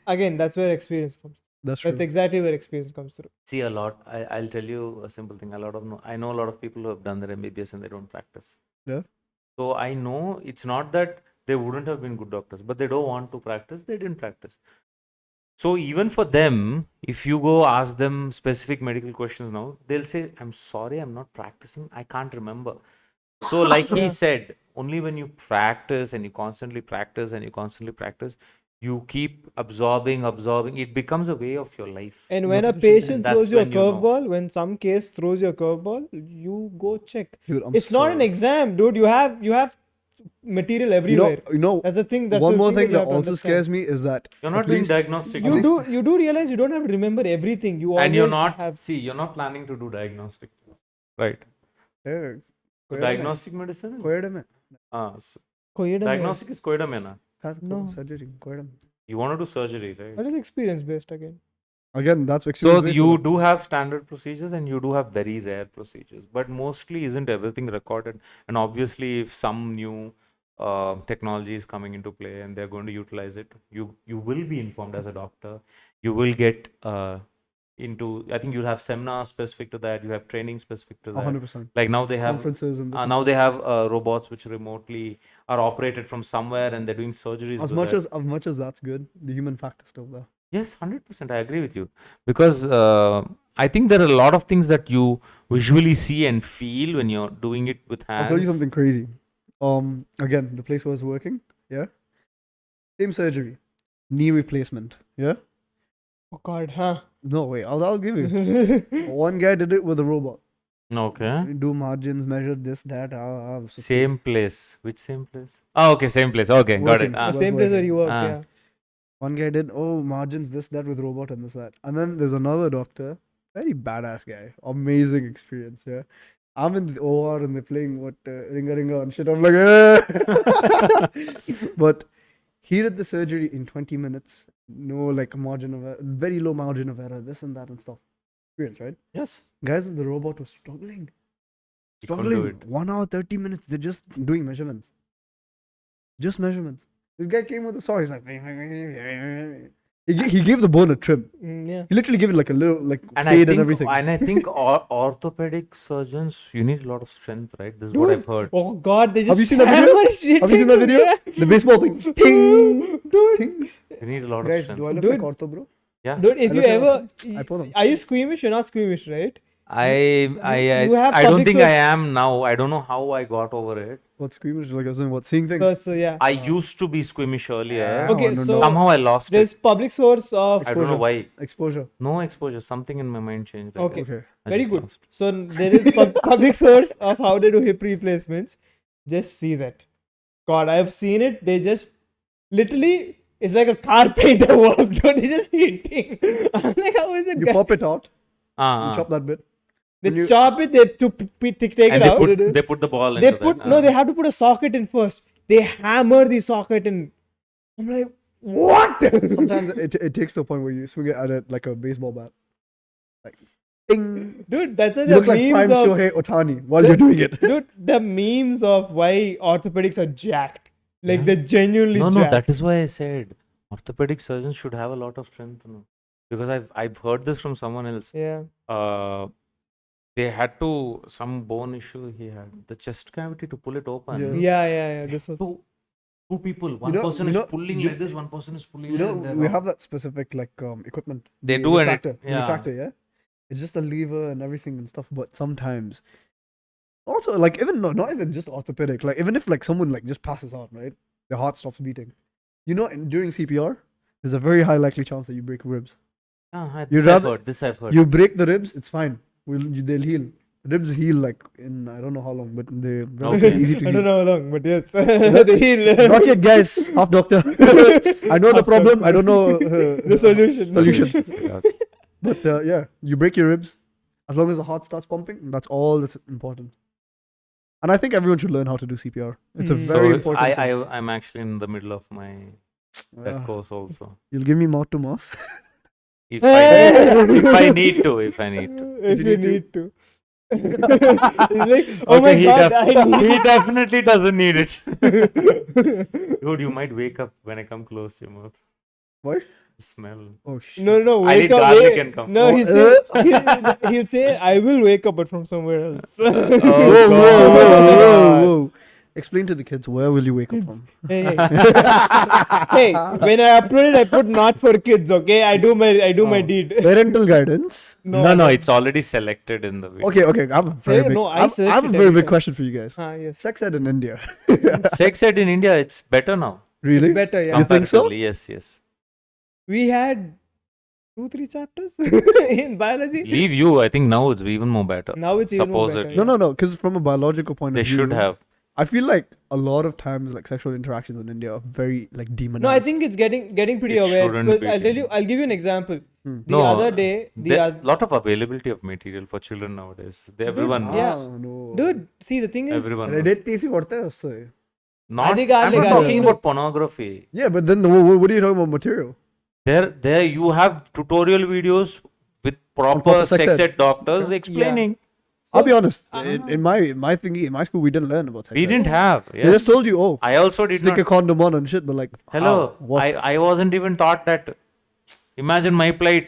Again, that's where experience comes. That's true. That's exactly where experience comes through. See, a lot. I'll tell you a simple thing. I know a lot of people who have done their MBBS and they don't practice. Yeah. So I know it's not that they wouldn't have been good doctors, but they don't want to practice. They didn't practice. So even for them, if you go ask them specific medical questions now, they'll say, "I'm sorry, I'm not practicing. I can't remember." So, like he Yeah. said, only when you practice and you constantly practice and you constantly practice, you keep absorbing. It becomes a way of your life. And when a Repetition. patient And throws that's you a when you know. curveball, when some case throws you a curveball, you go check. Dude, I'm It's not an sorry. exam, dude. You have material everywhere. That's That's the thing. That's one the more thing thing you that have to also understand. scares me is that You're at not doing least- diagnostic. at You least- do realize you don't have to remember everything. You always And you're not have. you're not planning to do diagnostic. Right. Yeah, So diagnostic medicine is कोयडे में so Koyeda mein. diagnostic is Koyda में ना. No. surgery कोयडे में. You want to do surgery, right? That is experience based again. Again, that's So experience based, you isn't it? do have standard procedures and you do have very rare procedures, but mostly isn't everything recorded. And obviously, if some new technology is coming into play and they're going to utilize it, you will be informed as a doctor. You will get into. I think you'll have seminars specific to that. You have training specific to that. 100%. Like now they have Conferences and this and now that. they have robots which remotely are operated from somewhere and they're doing surgeries. As with much that. as that's good, the human factor still there. Yes, 100%. I agree with you. Because I think there are a lot of things that you visually see and feel when you're doing it with hands. I'll tell you something crazy. Again, the place where I was working, yeah, same surgery, knee replacement, yeah. Oh God, huh? No way, I'll give you. One guy did it with a robot. Okay. Do margins, measure this, that. Same place. Which same place? Oh, okay. Same place. Okay. Got Working. it. The Was same place where working. you worked, Ah. yeah. One guy did margins, this, that with robot and this, that. And then there's another doctor, very badass guy, amazing experience. Yeah, I'm in the OR and they're playing Ringa Ringa and shit. I'm like, but he did the surgery in 20 minutes. No, like margin of error, very low margin of error, this and that and stuff. Experience, right? Yes. Guys with the robot was struggling. You couldn't do Struggling. it. 1 hour, 30 minutes. They're just doing measurements. Just measurements. This guy came with a saw. He's like, he gave the bone a trim. Yeah. He literally gave it like a little like And fade and everything. I think orthopedic surgeons, you need a lot of strength, right? This is what Dude. I've heard. Oh God, they just Have you seen that video? hammer shit Have you seen that into video? me. The baseball thing. Ting, Dude. ting. You need a lot of Guys, strength. do I look Dude. like ortho, bro? Yeah. Dude, if I you look at ever, I pull them. are you squeamish? You're not squeamish, right? I have I don't public think source- I am now. I don't know how I got over it. What squeamish? Like I was saying, what seeing things? So yeah. I used to be squeamish earlier. Okay, no, so Somehow I lost there's it. public source of. I don't know why. Exposure. No exposure. Something in my mind changed. I Okay. guess. Okay. I Very just good. lost. So there is public source of how they do hip replacements. Just see that. God, I've seen it. They just literally, it's like a carpenter work. Dude, they just hitting. I'm like, how is it? You pop it out. Ah, You chop that bit. They when you- chop it. They take and it out. they put the ball They into put that. no. They have to put a socket in first. They hammer the socket in. I'm like, what? Sometimes it takes to a point where you swing it at it like a baseball bat. Like, ding. Dude, that's why You the look like memes Prime of Shohei Otani while you're doing it. dude, the memes of why orthopedics are jacked. Like Yeah. they're genuinely No, jacked. that is why I said orthopedic surgeons should have a lot of strength. No? Because I've heard this from someone else. Yeah. They had to some bone issue he had the chest cavity to pull it open. Yeah. Yeah. This was Two people. One know- person you is know- pulling you- like this. One person is pulling. You like know, that. we have that specific like equipment. They the do and it- retractor. The yeah. retractor, yeah. It's just a lever and everything and stuff. But sometimes, also like even not even just orthopedic. Like even if like someone like just passes out, right? Their heart stops beating. You know, during CPR, there's a very high likely chance that you break ribs. This I've heard. This I've heard. You break the ribs, it's fine. They'll heal. Ribs heal like in I don't know how long, but they're relatively easy to heal. I don't know how long, but yes, they heal. Not yet, guys. Half doctor. I know the problem. I don't know the solution. Solutions. But yeah, you break your ribs. As long as the heart starts pumping, that's all that's important. And I think everyone should learn how to do CPR. It's a very important thing. I'm actually in the middle of my that course also. You'll give me mouth to mouth. If I need to. If you need to. He's like, oh Okay, my god, I need he definitely doesn't need it. Dude, you might wake up when I come close to your mouth. What? The smell. Oh shit. No, I wake need up. garlic and come. No, he'll say, I will wake up, but from somewhere else. Whoa. Explain to the kids, where will you wake up from? Hey, when I upload it, I put not for kids. Okay, I do my deed. Parental guidance. No, it's already selected in the video. Okay. I have a very big question for you guys. Yes. Sex ed in India. Sex ed in India, it's better now. Really? It's better, yeah. You think so? Comparatively, yes. We had 2-3 chapters in biology. Leave you. I think now it's even more better. Now it's even more better. Supposedly. No. Because from a biological point They of view, should have. I feel like a lot of times like sexual interactions in India are very like demonized. No, I think it's getting pretty It aware shouldn't because be. I'll give you an example. The No, other day, lot of availability of material for children nowadays. Everyone knows. Yeah. No. Dude, see the thing is, Everyone knows. Reddit తీసి కొడితే వస్తాయి. I'm not talking about pornography. Yeah, but then what are you talking about material? There you have tutorial videos with proper sex ed doctors explaining. I'll be honest. In my thingy, in my school, we didn't learn about sex We ed. didn't have. They Yes. just told you, oh, I also did stick not. a condom on and shit, but like, Hello. what? I wasn't even taught that. Imagine my plight.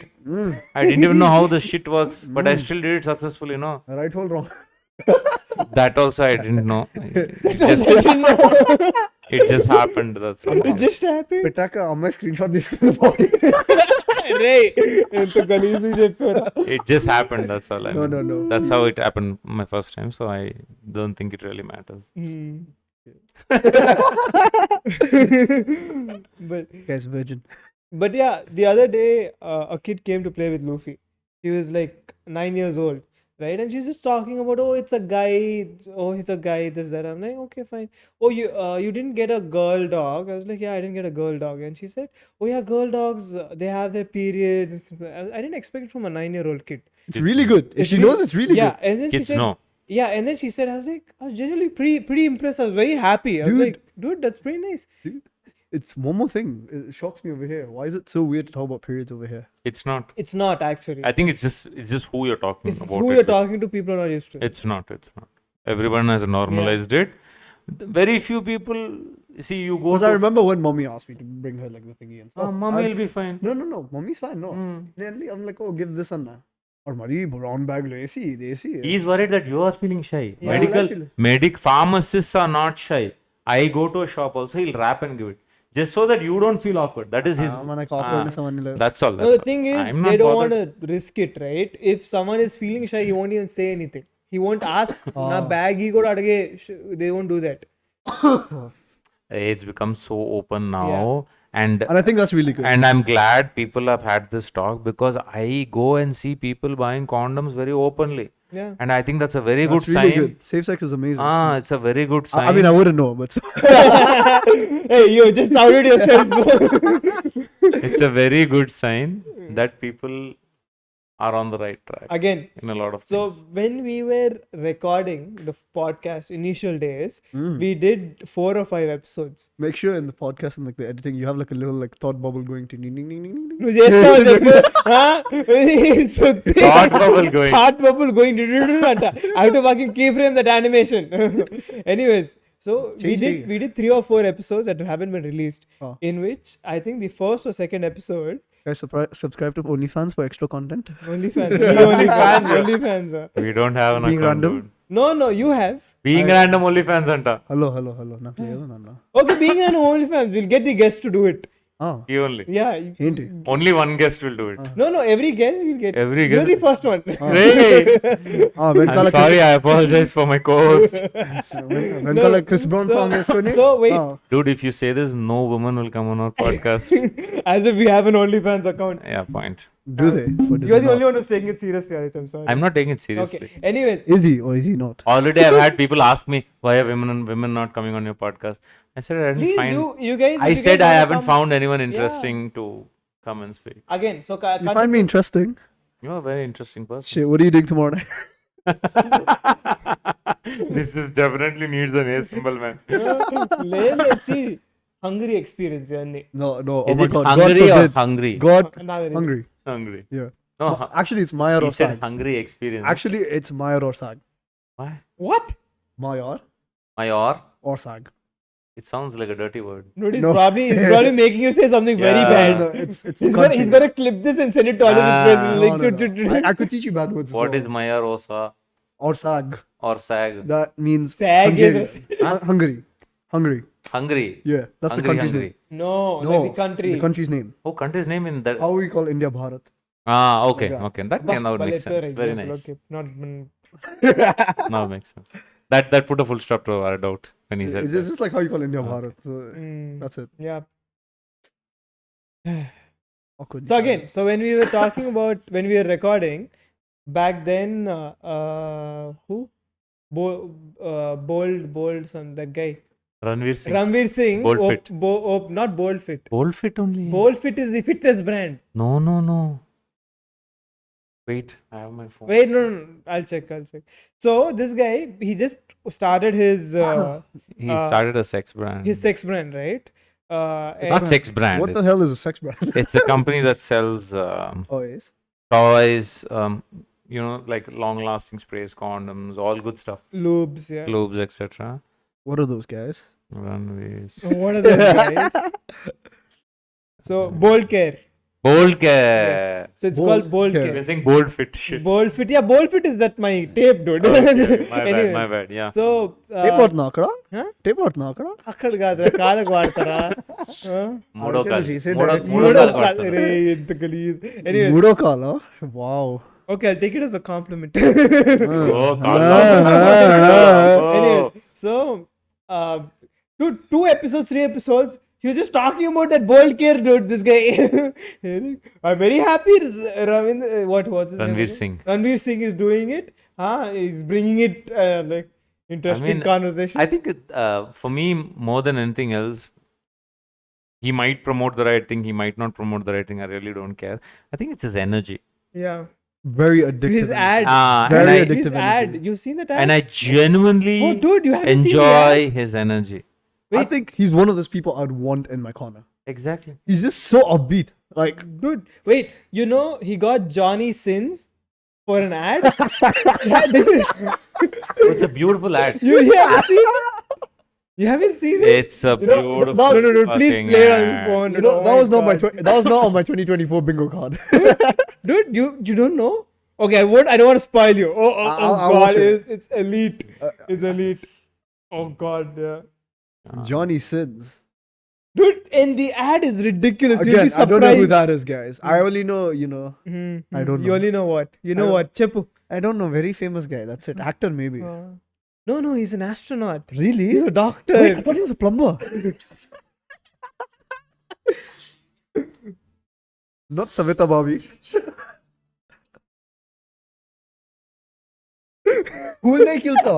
I didn't even know how the shit works, but I still did it successfully, no? Right hole wrong. That also I didn't know. It just happened. That's all. it just happened. పెట్టాక అమ్మాయి screen shot తీసుకుని రే ఎంత గలీజు చెప్పారా. It just happened. That's all. No. That's how it happened my first time. So I don't think it really matters. Guys, virgin. But yeah, the other day a kid came to play with Luffy. He was like 9 years old, right? And she's just talking about, oh, it's a guy. Oh, he's a guy. This that. I'm like, okay, fine. Oh, you didn't get a girl dog. I was like, yeah, I didn't get a girl dog. And she said, oh yeah, girl dogs, they have their periods. I didn't expect it from a 9-year-old kid. It's really good. If she knows, it's really Yeah, good. and then she Kids said, know. yeah, and then she said, I was genuinely pretty impressed. I was very happy. I was Dude. like, dude, that's pretty nice. It's one more thing. It shocks me over here. Why is it so weird to talk about periods over here? It's not. It's not actually. I think it's just who you're talking It's about. who it you're with. talking to. People are not used to it. It's not. Everyone has normalized it. Very few people see you go. Because I To, remember when mommy asked me to bring her like the thingy and stuff. mommy will be fine. No. Mommy's fine. No. Nearly, I'm like, oh, give this and that. Or Mari brown bag lo AC. He's worried that you are feeling shy. Yeah. Pharmacists are not shy. I go to a shop also. He'll wrap and give it. Just so that you don't feel awkward. That is his. That's all. No, the thing is, they don't want to risk it, right? If someone is feeling shy, he won't even say anything. He won't ask. Na bag he got adage. They won't do that. It's become so open now. Yeah. And I think that's really good. And I'm glad people have had this talk because I go and see people buying condoms very openly. Yeah. And I think that's a very good really sign. Good. Safe sex is amazing. It's a very good sign. I mean, I wouldn't know, but Hey, you just outed yourself. It's a very good sign that people are on the right track. Again, in a lot of so things. when we were recording the podcast initial days, we did 4 or 5 episodes. make sure in the podcast and like the editing, you have like a little like thought bubble going to ding ding ding ding ding. నువ్వు చేస్తావు చెప్పు. Thought bubble going. Thought bubble going. అంట. I have to fucking keyframe that animation. Anyways, so we did 3 or 4 episodes that haven't been released. In which I think the first or second episode. Guys, subscribe to OnlyFans for extra content. OnlyFans. We don't have an Being account. random? Dude. No, you have. Being random OnlyFans anta. Hello. Not here, no. Okay, being an OnlyFans, we'll get the guest to do it. Oh, He only. Yeah. Hint. Only one guest will do it. No, every guest will get. Every You're guest. the first one. Great. when I'm sorry. I apologize for my co-host. when No, Chris Brown song is going. So wait, Dude, if you say this, no woman will come on our podcast. as if we have an OnlyFans account. Yeah, point. Do they? Or do You're they the only not? one who's taking it seriously, Aditya. I'm sorry. I'm not taking it seriously. Okay. Anyways, Is he or is he not? Already, I've had people ask me why are women not coming on your podcast. I said I didn't please, find. you guys. I if you said guys I wanna haven't come- found anyone interesting to come and speak. Again, so You find me interesting. You're a very interesting person. Shit, what are you doing tomorrow night? This is definitely needs an A symbol, man. Let's see. Hungary experience, yeah. No, oh Is my it god. Hungary God or forbid. hungry? God, Now there is- hungry. Hungry. Yeah. No, Actually, it's Mayar he or said Sag. hungry experience. Actually, it's Mayar or Sag. why? What? Mayar Mayor? or Sag. It sounds like a dirty word. Dude, he's No. probably making you say something very Yeah. bad. No, it's He's the gonna country. clip this and send it to all of his Ah. friends. and No, Like, no, no. I could teach you bad words. What as is well. Mayor Osa Or Sag? or Sag? That means Sag Hungary. is- Hungary. Hungary. Hungry. Yeah, that's the Hungry, country's hungry. name. No, No, like the country. The country's name. Oh, country's name in that. How we call India Bharat. Ah, okay, Yeah. okay. That now it makes Better sense. Very example, nice. Okay. Not. Now it makes sense. That put a full stop to our doubt when he said It's that. just like how you call India Okay. Bharat. So Mm, that's it. yeah. Awkward. So again, so when we were talking about when we were recording back then, who? Bold son, that guy. Ranveer Singh. Ranveer Singh. Bold Fit. Not Bold Fit. Bold fit only. Bold Fit is the fitness brand. No. Wait, I have my phone. Wait, no. I'll check. So this guy, he just started his He started a sex brand. sex brand, right? Not And- sex brand. What the hell is a sex brand? It's a company that sells Oh, yes. toys, like long-lasting sprays, condoms, all good stuff, lubes, yeah. lubes, etc. What are those guys? Runways. What are those guys? So Bold Care. Bold care. So it's Bold called Bold Care. Care. You're saying bold fit shit. Bold Fit. Yeah, Bold Fit is that my tape, dude. Okay, my Anyways, bad. Yeah. So Tape out nakada? Huh? Tape out nakada? అక్కడ కాదురా కాళ్ళకు వాడతారా మూడో Okay, కాలు. she said మూడో that. మూడో కాలు కొడతాను. రే ఎంత గలీజ్ anyway Mudo kala? Wow. Okay I'll take it as a compliment. Oh, కాళ్ళు. Oh. Anyway, so two episodes, 3 episodes, he was just talking about that Bold Care, dude. This guy. I'm very happy. What's his name? Ranveer again? Singh. Ranveer Singh is doing it. He's bringing it like interesting conversation. I think for me, more than anything else, he might promote the right thing. He might not promote the right thing. I really don't care. I think it's his energy. Yeah. Very addictive. His ad. Very And I, addictive His ad. energy. You've seen that ad? and I genuinely Oh, dude, you haven't seen the enjoy ad? his energy. I think he's one of those people I'd want in my corner. Exactly. He's just so upbeat. Like, Dude, wait. You know he got Johnny Sins for an ad. Yeah, dude. Oh, it's a beautiful ad. You haven't seen this? You haven't seen this? It's a know, beautiful. No, please fucking play it on his ad. phone. you know, Oh that was not God. that was not on my 2024 bingo card. Dude, you don't know? Okay, I don't want to spoil you. Oh I'll God, watch it. it's elite. It's elite. Oh God, yeah. Johnny Sins. Dude, and the ad is ridiculous. You'll Again, be I don't know who surprised. that is, guys. I only know, I don't You know. only know what? You know I what? Cheppu. I don't know. Very famous guy. That's it. Actor, maybe. No, he's an astronaut. Really? He's a doctor. Wait, I thought he was a plumber. Not Savita Bobby. Who ne kilta?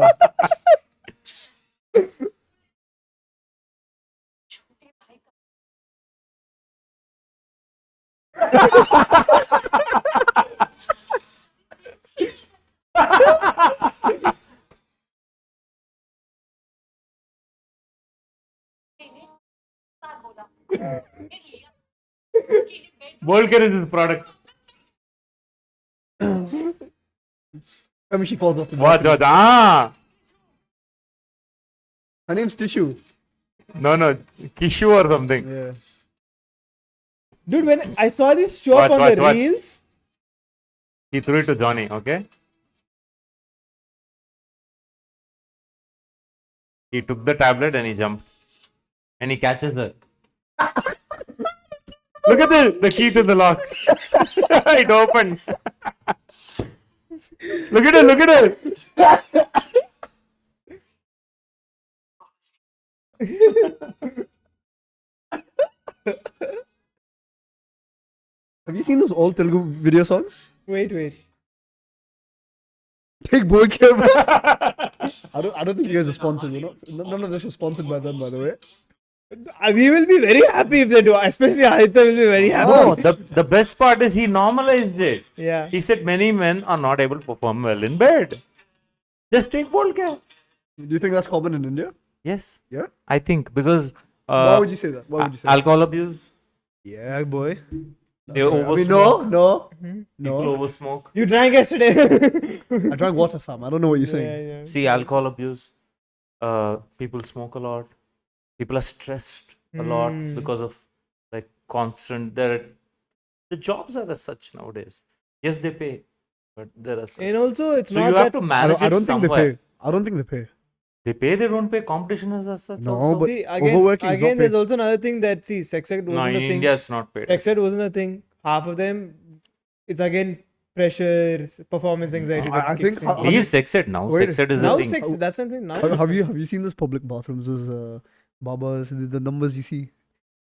Bold care is his product. I mean, she falls off the What? balcony. Ah! Her name's Tissue. No. Kishu or something. Yeah. Dude, when I saw this show up on Watch, the watch. reels, He threw it to Johnny, okay? He took the tablet and he jumped. And he catches the. Look at the key to the lock. It opened. Look at it. Look at it. Have you seen those old Telugu video songs? Wait. Big boy camera. I don't think you guys are sponsored. None of this was sponsored by them, by the way. We will be very happy if they do. Especially Aditya will be very happy. No, the best part is he normalized it. Yeah. He said many men are not able to perform well in bed. Just take bold care. Do you think that's common in India? Yes, Yeah. I think because Why would you say that? Why would you say that? alcohol abuse, Yeah, boy. they I mean, oversmoke, no. people oversmoke. You drank yesterday. I drank water, fam. I don't know what you're saying. Yeah. See, alcohol abuse, people smoke a lot, people are stressed a lot because of like constant. The jobs are as such nowadays. Yes, they pay, but there are such. And also, it's So not you have that. to manage I don't it think they somewhere. pay. I don't think they pay. They pay, they don't pay. Competition is as such. No, also. but See, overworking is not again, there's paid. also another thing that, see, sex ed No, wasn't in a thing. India it's not paid. Sex ed wasn't a thing. Half of them, it's again pressure, it's performance anxiety. I that think kicks in. how- Leave sex ed now. Wait, Sex ed is a Now thing. sex, that's something. Now Have you seen those public bathrooms? Those babas, the numbers you see.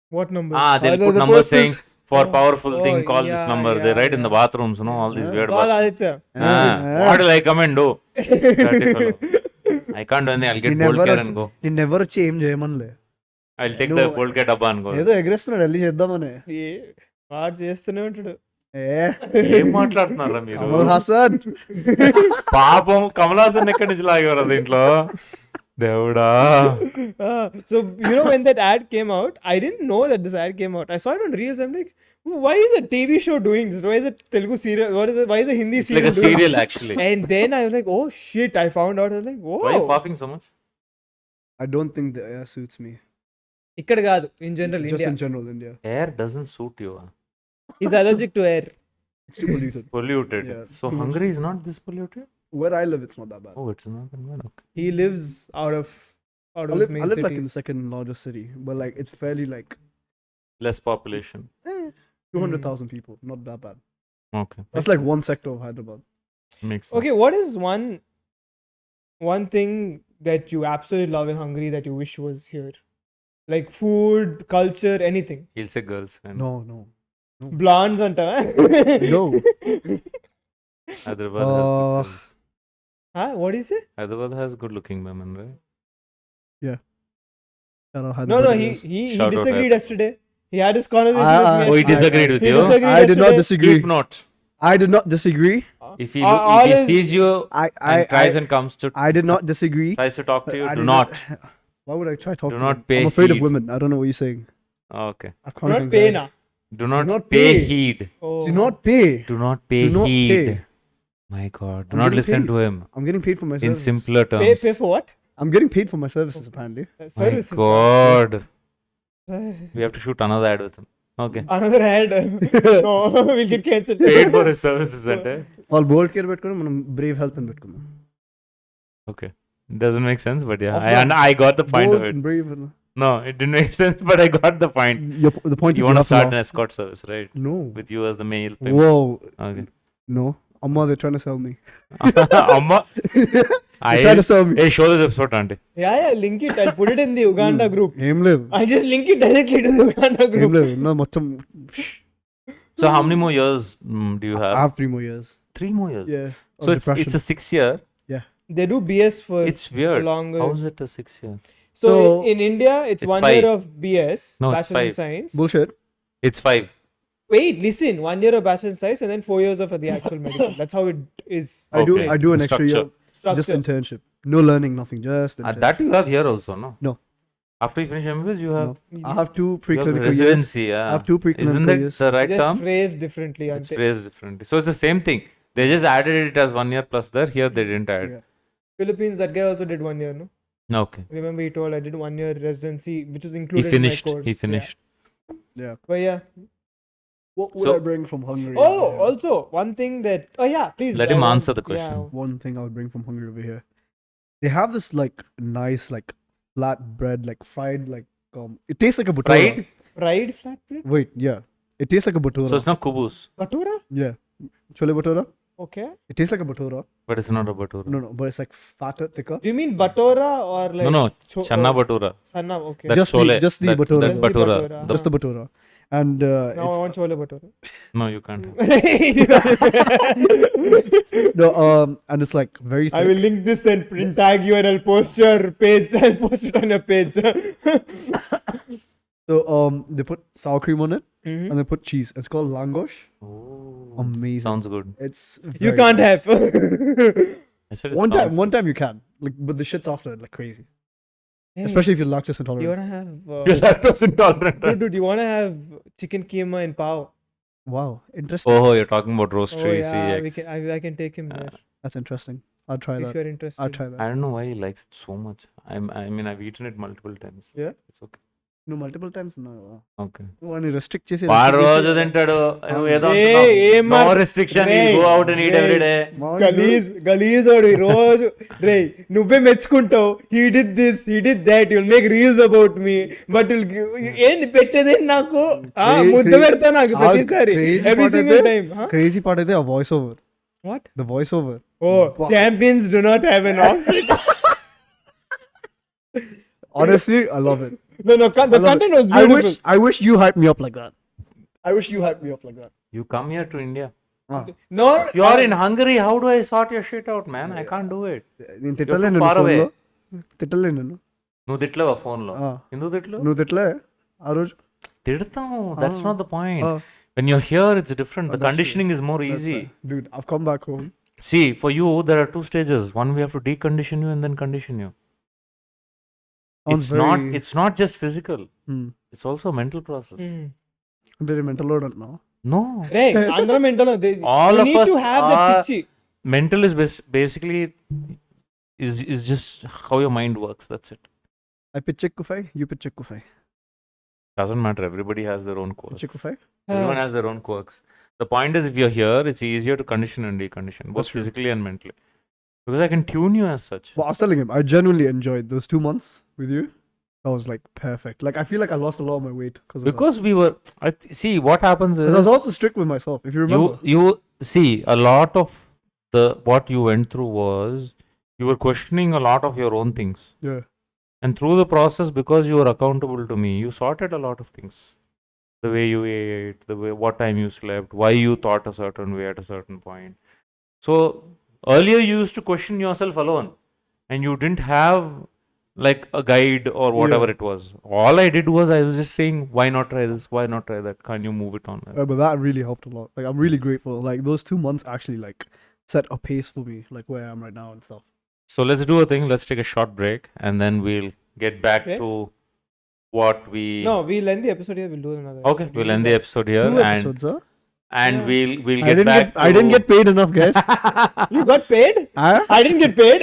what number? They'll the put numbers posters. saying for Oh, powerful oh, thing, call this yeah, number. They yeah, write in the yeah. bathrooms, all these weird Call bathrooms. Aditya. What will I come and do? Dirty fellow. I can't do anything. I'll get bold care and go. నేను never change చేయమనిలే I'll take No, the bold care dabba and go. ఏదో ఎగరేస్తున్నాడు వెళ్ళి చేద్దామని వాడు చేస్తూనే ఉంటాడు. ఏం మాట్లాడుతున్నారా మీరు? కమల్ హాసన్ పాపం కమల్ హాసన్ ఎక్కడి నుంచి లాగేవారు దీంట్లో? దేవుడా. So you know when that ad came out, I didn't know that this ad came out. I saw it on Reels. I'm like, why is a TV show doing this? Why is a Telugu serial? What is it? Why is a Hindi It's serial like a doing serial this? actually. And then I was like, oh shit! I found out. I was like, whoa. Why are you coughing so much? I don't think the air suits me. ఇక్కడ కాదు, in general, Just India. in general, India. Air doesn't suit you. He's allergic to air. It's too polluted. Polluted. Yeah, So too much. Hungary is not this polluted? Where I live, it's not that bad. Oh, it's not that bad. Okay. He lives out of I his live, main I live like in the cities. second largest city, but like it's fairly like Less population. 200,000 people. Not that bad. Okay. That's like one sector of Hyderabad. Makes sense. Okay, what is one thing that you absolutely love in Hungary that you wish was here? Like food, culture, anything. He'll say girls. And No. Blondes anta. No. Hyderabad has good girls. Huh? What do you say? Hyderabad has good looking women, right? Shout out No, Hyderabad. he Shout out disagreed yesterday. He had his conversation Ah, with me. Oh, he yesterday. disagreed with He you? disagreed I did not yesterday. disagree. Keep note. I did not disagree. If he, All if he is- sees you I and tries and comes to I did not disagree. tries to talk to you, I do did not. Why would I try talking? Do to not them? pay I'm afraid heed. of women. I don't know what you're saying. Okay. I Do can't not think pay that. na. Do not, not pay pay. heed. Oh. Do not pay. Do not pay Do not heed. pay. My God. Do I'm not getting listen paid. to him. I'm getting paid for my In services. simpler terms. Pay for what? I'm getting paid for my services apparently. My Services. God. We have to shoot another ad with him. Okay. Another ad. No, we'll get cancelled. Paid for his services అంటే. వాళ్ళు బోల్డ్ care పెట్టుకుని మనం Brave health అని పెట్టుకుందాం. Okay. Doesn't make sense, but yeah. Of that- I got the point of Bold it. and brave and- No, it didn't make sense, but I got the point. The point You is want to have start an laugh. escort service, right? No. With you as the male pimp. Whoa. Okay. No. Amma, they're trying to sell me. Amma. They're trying to sell me. Hey, show this episode, auntie. Yeah, link it. I'll put it in the Uganda group. ఏం లేదు. I just link it directly to the Uganda ఏం group. లేదు. నా మొత్తం So how many more years do you I have? have 3 more years. 3 more years. Yeah. So it's a 6-year. They do BS for It's weird. longer. How is it a 6-year? So, So- in India, it's It's 1 5. year of BS, No, it's Bachelor in 5. Science. Bullshit. It's 5. Wait, listen, 1 year of Bachelor in Science and then 4 years of the actual medical. That's how it is. I do Okay. an extra year. Structure. Just Structure. internship. No learning, nothing. Just internship. That you have here also, no? No. After you finish MBBS, you have, No. I have 2 you have preclinical years. residency. Yeah. I have 2 Isn't preclinical that years. the right Just term? phrased differently. It's ante. phrased differently. So it's the same thing. They just added it as 1 year plus there. Here they didn't add. Yeah. Philippines, that guy also did 1 year, no? Okay. Remember he told I did 1 year residency, which was He included finished. in my course. He finished. Yeah. But yeah. What would So- I bring from Hungary? Oh, over here? also, one thing that... Oh, yeah, please. Let I him want- answer the question. Yeah. One thing I would bring from Hungary over here. They have this like nice like flat bread, like fried like it tastes like a butora. Fried? Fried flatbread? Wait, yeah. It tastes like a bhatura. So it's not kubus, Bhatura? Yeah. Chole bhatura. Okay. It tastes like a bhatura. but it's not a bhatura. No, but it's like fatter, thicker. Do you mean Batora or like No, channa bhatura. Channa, okay. That Just the- chole, just the that, bhatura. that Just the bhatura. bhatura. The- Just the bhatura. And Now I it's want Chole Bhatura. no, you can't. no, and it's like very thick. I will link this and tag you and I'll post your page. I'll post it on your page. So they put sour cream on it Mhm. and they put cheese. It's called langosh. Oh, Amazing. sounds good. It's You very can't nice. have. I said it One sounds time you can. Like, but the shit's after it like crazy. Hey, Especially if you're lactose you intolerant. wanna have You're lactose intolerant. dude, you wanna have chicken keema in pav? Wow, interesting. Oh, you're talking about roast Oh tree yeah, CX. I can take him there That's interesting. I'll try if that. you're interested. I'll try that. I don't know why he likes it so much. I mean, I've eaten it multiple times. Yeah? It's okay. No, multiple times. No. Okay. One restrict చేసి వాడు రోజు తింటాడు నువ్వు ఏదో ఏం no మాట్- restriction రేయ్, go out and eat every day గలీజ్ వాడు రోజు రే నువ్వే మెచ్చుకుంటావు he did this he did that you'll make reels about me but ఏంటి పెట్టేది నాకు ముద్ద పెడతా నాకు ప్రతిసారి every single time crazy part అయితే ఆ voice over what the voice over oh champions do not have an option honestly I love it. no the content was beautiful. I wish you hyped me up like that. I wish you hyped me up like that. You come here to India. No, You're in Hungary. How do I sort your shit out, man? I can't do it. నేను తిట్టలేను far away. తిట్టలేను నేను నువ్వు తిట్లేవా phone లో Ah. ఎందుకు తిట్లు నువ్వు తిట్టలే ఆ రోజు తిడతాం that's not the point Ah. when you're here it's different the that's conditioning is more easy dude I've come back home. see for you there are two stages one we have to decondition you and then condition you Sounds it's not just physical Hmm. it's also a mental process అంటే నేను mental load అంటున్నావు no రే అందరం mental All you of need to us have that are- pitchy. mental is basically is just how your mind works that's it I పిచ్చెక్కుఫై you పిచ్చెక్కుఫై doesn't matter everybody has their own quirks పిచ్చెక్కుఫై everyone has their own quirks the point is if you're here it's easier to condition and decondition both That's true. physically and mentally because I can tune you as such well I was telling him I genuinely enjoyed those 2 months with you. That was like perfect. Like I feel like I lost a lot of my weight because we were see what happens is I was also strict with myself if you remember. you see a lot of the what you went through was you were questioning a lot of your own things Yeah. and through the process because you were accountable to me you sorted a lot of things the way you ate the way what time you slept why you thought a certain way at a certain point so earlier you used to question yourself alone and you didn't have like a guide or whatever it was all I did was I was just saying why not try this why not try that can you move it on But that really helped a lot. Like I'm really grateful. Like those 2 months actually like set a pace for me, like where I am right now and stuff. so let's do a thing let's take a short break and then we'll get back Okay. to what we No, we'll end the episode here. We'll do another. okay we'll end the episode here 2 episodes, huh? and Yeah. we'll I get didn't back get I didn't get paid enough, guys. You got paid? Huh? I didn't get paid.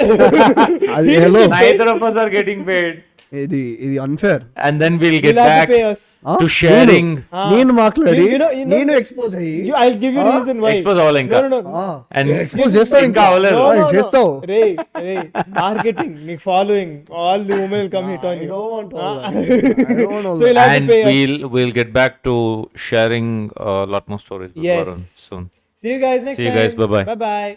Hello. neither of us are getting paid ఇది unfair. and then we'll get You'll have back to pay us. Huh? to sharing నేను మాట్లాడి You know- నేను expose అయ్యి I'll give you reason why. expose అవ్వాలి ఇంకా No. and expose చేస్తావు ఇంకా అవ్వలేదు No. చేస్తావు. Ray, marketing, నీకు following, all the women will come hit on I you. don't want all Ah. that. I don't want all So you'll have and to pay us. we'll get back to sharing a lot more stories with Yes. Varun soon See you guys next See you time. guys. Bye-bye. Bye bye.